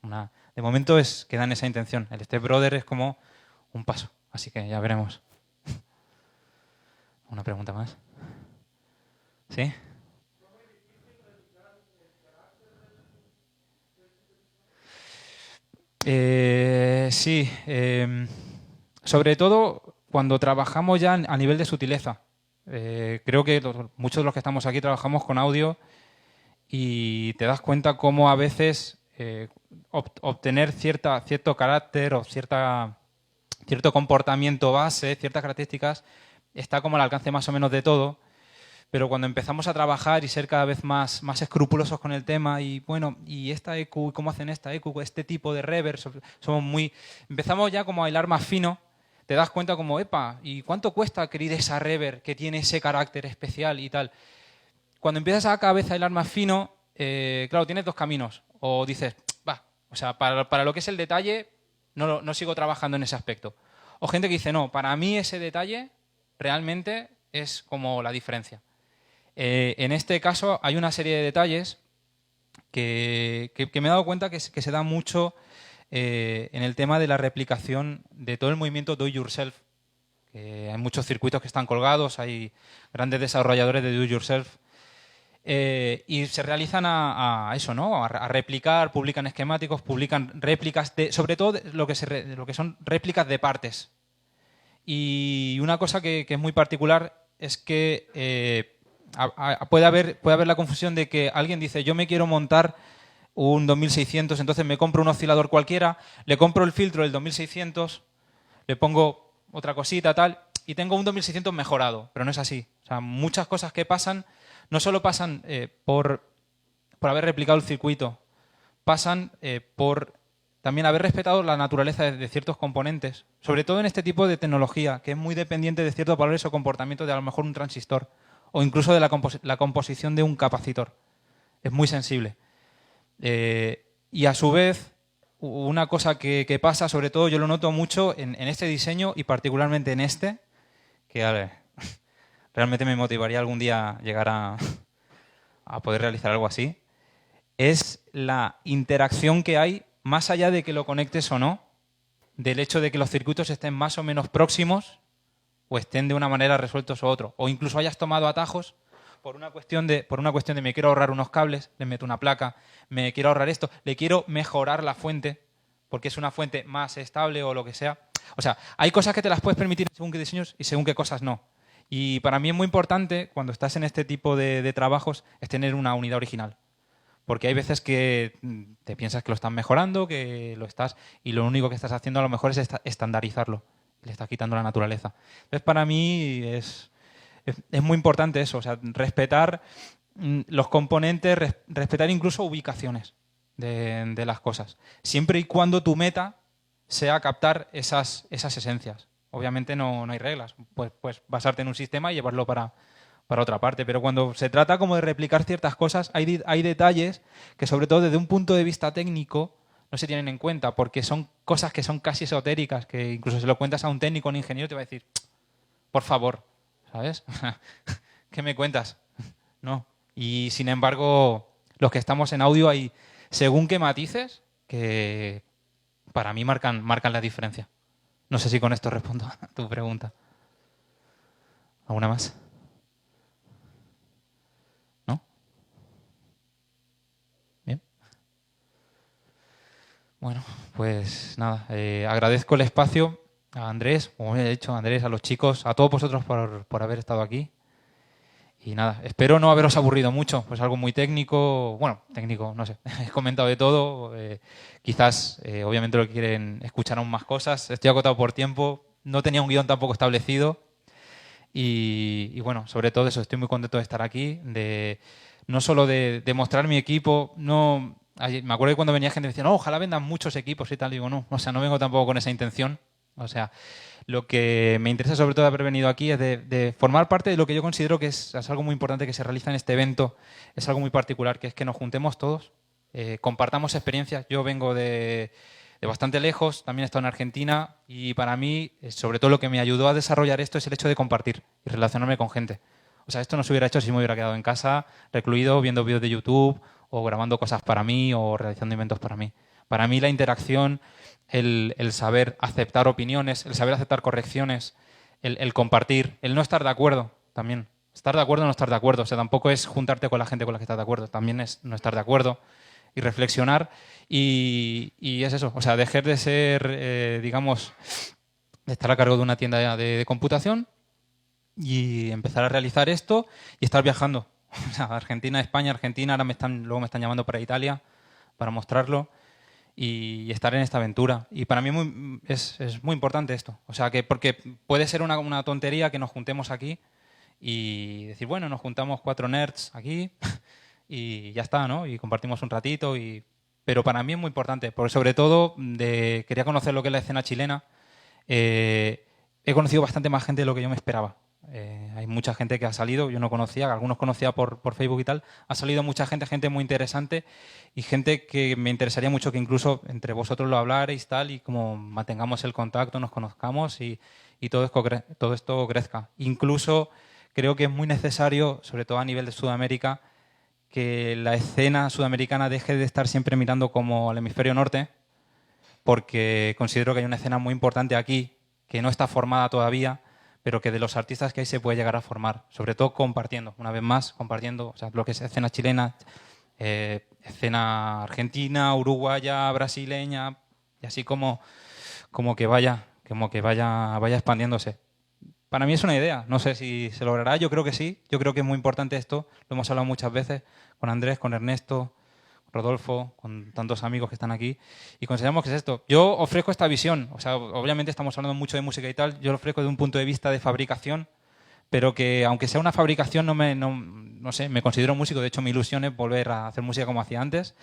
De momento queda en esa intención. El Step Brother es como un paso. Así que ya veremos. ¿Una pregunta más? ¿Sí? Sí. Sobre todo cuando trabajamos ya a nivel de sutileza. Creo que muchos de los que estamos aquí trabajamos con audio y te das cuenta cómo a veces obtener cierto carácter o cierto comportamiento base, ciertas características, está como al alcance más o menos de todo, pero cuando empezamos a trabajar y ser cada vez más escrupulosos con el tema y bueno, y esta EQ, ¿cómo hacen esta EQ? Este tipo de reverb, empezamos ya como a hilar más fino, te das cuenta como, epa, ¿y cuánto cuesta adquirir esa reverb que tiene ese carácter especial y tal? Cuando empiezas a cada vez a hilar más fino, claro, tienes dos caminos. O dices, va, o sea, para lo que es el detalle, no sigo trabajando en ese aspecto. O gente que dice, no, para mí ese detalle realmente es como la diferencia. En este caso hay una serie de detalles que me he dado cuenta que se da mucho en el tema de la replicación de todo el movimiento Do It Yourself. Hay muchos circuitos que están colgados, hay grandes desarrolladores de Do It Yourself. Y se realizan a eso, ¿no? A replicar, publican esquemáticos, publican réplicas, sobre todo lo que son réplicas de partes. Y una cosa que es muy particular es que puede haber la confusión de que alguien dice, yo me quiero montar un 2600, entonces me compro un oscilador cualquiera, le compro el filtro del 2600, le pongo otra cosita, tal, y tengo un 2600 mejorado, pero no es así. O sea, muchas cosas que pasan no solo pasan por haber replicado el circuito, pasan por también haber respetado la naturaleza de ciertos componentes, sobre todo en este tipo de tecnología, que es muy dependiente de ciertos valores o comportamientos de a lo mejor un transistor, o incluso de la composición de un capacitor. Es muy sensible. Y a su vez, una cosa que pasa, sobre todo yo lo noto mucho en este diseño y particularmente en este, que a ver, realmente me motivaría algún día llegar a poder realizar algo así, es la interacción que hay, más allá de que lo conectes o no, del hecho de que los circuitos estén más o menos próximos o estén de una manera resueltos o otro, o incluso hayas tomado atajos por una cuestión de me quiero ahorrar unos cables, le meto una placa, me quiero ahorrar esto, le quiero mejorar la fuente porque es una fuente más estable o lo que sea. O sea, hay cosas que te las puedes permitir según qué diseños y según qué cosas no. Y para mí es muy importante, cuando estás en este tipo de trabajos, es tener una unidad original. Porque hay veces que te piensas que lo estás mejorando, que lo estás, y lo único que estás haciendo a lo mejor es estandarizarlo. Le estás quitando la naturaleza. Entonces, para mí es muy importante eso, o sea, respetar los componentes, respetar incluso ubicaciones de las cosas. Siempre y cuando tu meta sea captar esas esencias. Obviamente no hay reglas. Pues basarte en un sistema y llevarlo para otra parte. Pero cuando se trata como de replicar ciertas cosas, hay detalles que, sobre todo desde un punto de vista técnico, no se tienen en cuenta, porque son cosas que son casi esotéricas, que incluso si lo cuentas a un técnico o un ingeniero te va a decir, por favor, ¿sabes? ¿Qué me cuentas? No. Y sin embargo, los que estamos en audio hay, según qué matices, que para mí marcan la diferencia. No sé si con esto respondo a tu pregunta. ¿Alguna más? ¿No? Bien. Bueno, pues nada, agradezco el espacio a Andrés, como he dicho, a Andrés, a los chicos, a todos vosotros por haber estado aquí. Y nada, espero no haberos aburrido mucho, pues algo muy técnico, bueno, técnico, no sé, he comentado de todo, quizás obviamente lo que quieren escuchar aún más cosas, estoy acotado por tiempo, no tenía un guión tampoco establecido y bueno, sobre todo eso, estoy muy contento de estar aquí, no solo de mostrar mi equipo, me acuerdo que cuando venía gente me decía, no, ojalá vendan muchos equipos y tal, digo, no, o sea, no vengo tampoco con esa intención, o sea, lo que me interesa sobre todo de haber venido aquí es de formar parte de lo que yo considero que es algo muy importante que se realiza en este evento, es algo muy particular, que es que nos juntemos todos, compartamos experiencias. Yo vengo de bastante lejos, también he estado en Argentina y para mí, sobre todo lo que me ayudó a desarrollar esto es el hecho de compartir y relacionarme con gente. O sea, esto no se hubiera hecho si me hubiera quedado en casa, recluido, viendo vídeos de YouTube o grabando cosas para mí o realizando eventos para mí. Para mí la interacción, el saber aceptar opiniones, el saber aceptar correcciones, el compartir, el no estar de acuerdo también. Estar de acuerdo o no estar de acuerdo. O sea, tampoco es juntarte con la gente con la que estás de acuerdo. También es no estar de acuerdo y reflexionar. Y es eso. O sea, dejar de ser, digamos, de estar a cargo de una tienda de computación y empezar a realizar esto y estar viajando. O sea, Argentina, España, Argentina. Ahora luego me están llamando para Italia para mostrarlo. Y estar en esta aventura. Y para mí es muy importante esto. O sea, porque puede ser una tontería que nos juntemos aquí y decir, bueno, nos juntamos 4 nerds aquí y ya está, ¿no? Y compartimos un ratito. Pero para mí es muy importante, porque sobre todo quería conocer lo que es la escena chilena. He conocido bastante más gente de lo que yo me esperaba. Hay mucha gente que ha salido, yo no conocía, algunos conocía por Facebook y tal. Ha salido mucha gente muy interesante y gente que me interesaría mucho que incluso entre vosotros lo hablarais tal y como mantengamos el contacto, nos conozcamos y todo esto crezca. Incluso creo que es muy necesario, sobre todo a nivel de Sudamérica, que la escena sudamericana deje de estar siempre mirando como al hemisferio norte, porque considero que hay una escena muy importante aquí que no está formada todavía, pero que de los artistas que hay se puede llegar a formar, sobre todo compartiendo, una vez más, compartiendo, o sea, lo que es escena chilena, escena argentina, uruguaya, brasileña, y así como que vaya expandiéndose. Para mí es una idea, no sé si se logrará, yo creo que sí, yo creo que es muy importante esto, lo hemos hablado muchas veces con Andrés, con Ernesto, Rodolfo, con tantos amigos que están aquí, y consideramos que es esto. Yo ofrezco esta visión, o sea, obviamente estamos hablando mucho de música y tal, yo lo ofrezco desde un punto de vista de fabricación, pero que aunque sea una fabricación no sé, me considero músico. De hecho, mi ilusión es volver a hacer música como hacía antes.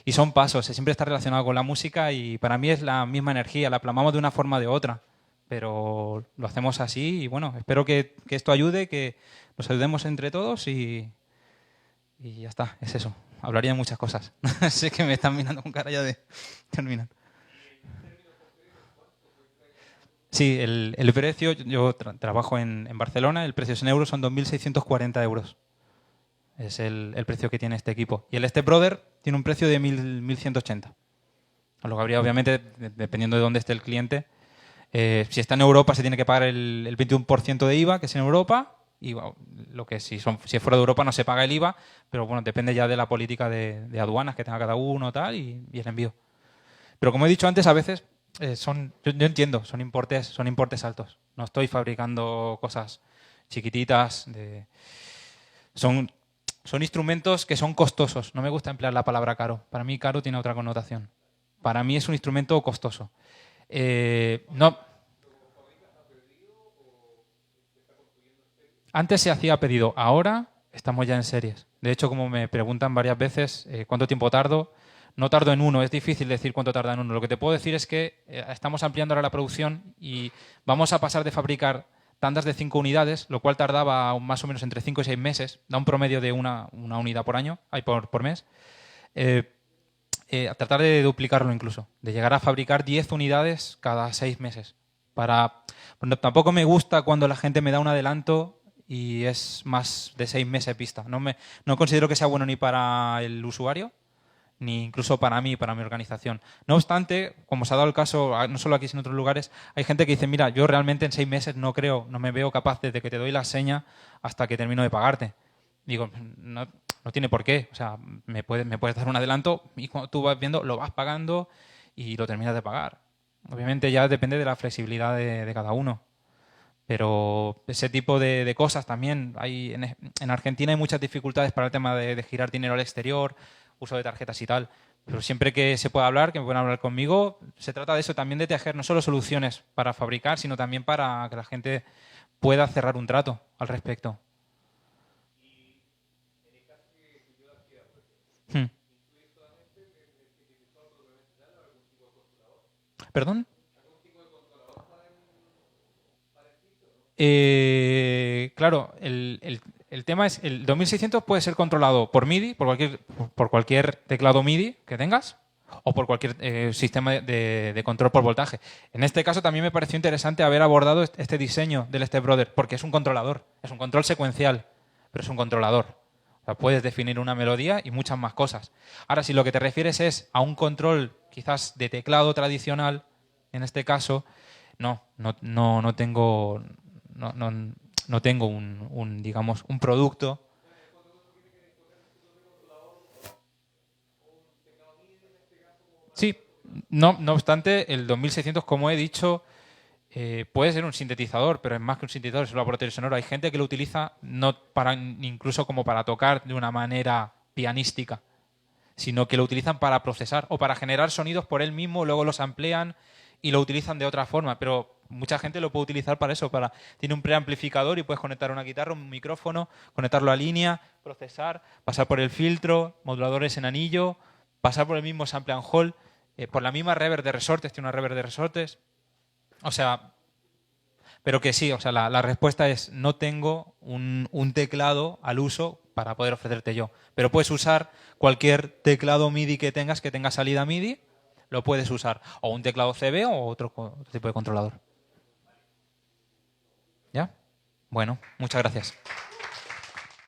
Y son pasos, siempre está relacionado con la música y para mí es la misma energía, la plasmamos de una forma o de otra, pero lo hacemos así y bueno, espero que esto ayude, que nos ayudemos entre todos y ya está, es eso. Hablaría de muchas cosas. Sé que me están mirando con cara ya de terminar. Sí, el precio, yo trabajo en Barcelona, el precio es en euros, son 2.640 euros. Es el precio que tiene este equipo. Y el Step Brother tiene un precio de 1.180. Lo que habría, obviamente, dependiendo de dónde esté el cliente. Si está en Europa, se tiene que pagar el 21% de IVA, que es en Europa. Y bueno, lo que si es fuera de Europa no se paga el IVA, pero bueno, depende ya de la política de aduanas que tenga cada uno tal y el envío. Pero como he dicho antes, a veces yo entiendo, son importes altos. No estoy fabricando cosas chiquititas. Son instrumentos que son costosos. No me gusta emplear la palabra caro. Para mí caro tiene otra connotación. Para mí es un instrumento costoso. No. Antes se hacía a pedido, ahora estamos ya en series. De hecho, como me preguntan varias veces cuánto tiempo tardo, no tardo en uno, es difícil decir cuánto tarda en uno. Lo que te puedo decir es que estamos ampliando ahora la producción y vamos a pasar de fabricar tandas de 5 unidades, lo cual tardaba más o menos entre 5 y 6 meses, da un promedio de una unidad por año, por mes, a tratar de duplicarlo incluso, de llegar a fabricar 10 unidades cada 6 meses. Bueno, tampoco me gusta cuando la gente me da un adelanto y es más de 6 meses vista. No considero que sea bueno ni para el usuario, ni incluso para mí, para mi organización. No obstante, como se ha dado el caso, no solo aquí sino en otros lugares, hay gente que dice, mira, yo realmente en 6 meses no me veo capaz desde que te doy la seña hasta que termino de pagarte. Digo, no tiene por qué. O sea, me puedes dar un adelanto y cuando tú vas viendo, lo vas pagando y lo terminas de pagar. Obviamente ya depende de la flexibilidad de cada uno. Pero ese tipo de cosas también hay en Argentina hay muchas dificultades para el tema de girar dinero al exterior, uso de tarjetas y tal. Pero siempre que se pueda hablar, que me puedan hablar conmigo, se trata de eso también, de tejer no solo soluciones para fabricar, sino también para que la gente pueda cerrar un trato al respecto. Hmm. ¿Perdón? Claro, el tema es, el 2600 puede ser controlado por MIDI, por cualquier teclado MIDI que tengas, o por cualquier sistema de control por voltaje. En este caso también me pareció interesante haber abordado este diseño del Step Brother, porque es un controlador, es un control secuencial, pero es un controlador. O sea, puedes definir una melodía y muchas más cosas. Ahora, si lo que te refieres es a un control quizás de teclado tradicional, en este caso, no tengo... No tengo digamos, un producto. Sí, no obstante, el 2600, como he dicho, puede ser un sintetizador, pero es más que un sintetizador, es un laboratorio sonoro. Hay gente que lo utiliza incluso como para tocar de una manera pianística, sino que lo utilizan para procesar o para generar sonidos por él mismo, luego los amplían y lo utilizan de otra forma, pero mucha gente lo puede utilizar para eso, tiene un preamplificador y puedes conectar una guitarra, un micrófono, conectarlo a línea, procesar, pasar por el filtro, moduladores en anillo, pasar por el mismo sample and hold, por la misma reverb de resortes, tiene una reverb de resortes. O sea, pero que sí, o sea, la respuesta es no tengo un teclado al uso para poder ofrecerte yo. Pero puedes usar cualquier teclado MIDI que tenga salida MIDI, lo puedes usar. O un teclado CB o otro tipo de controlador. ¿Ya? Bueno, muchas gracias.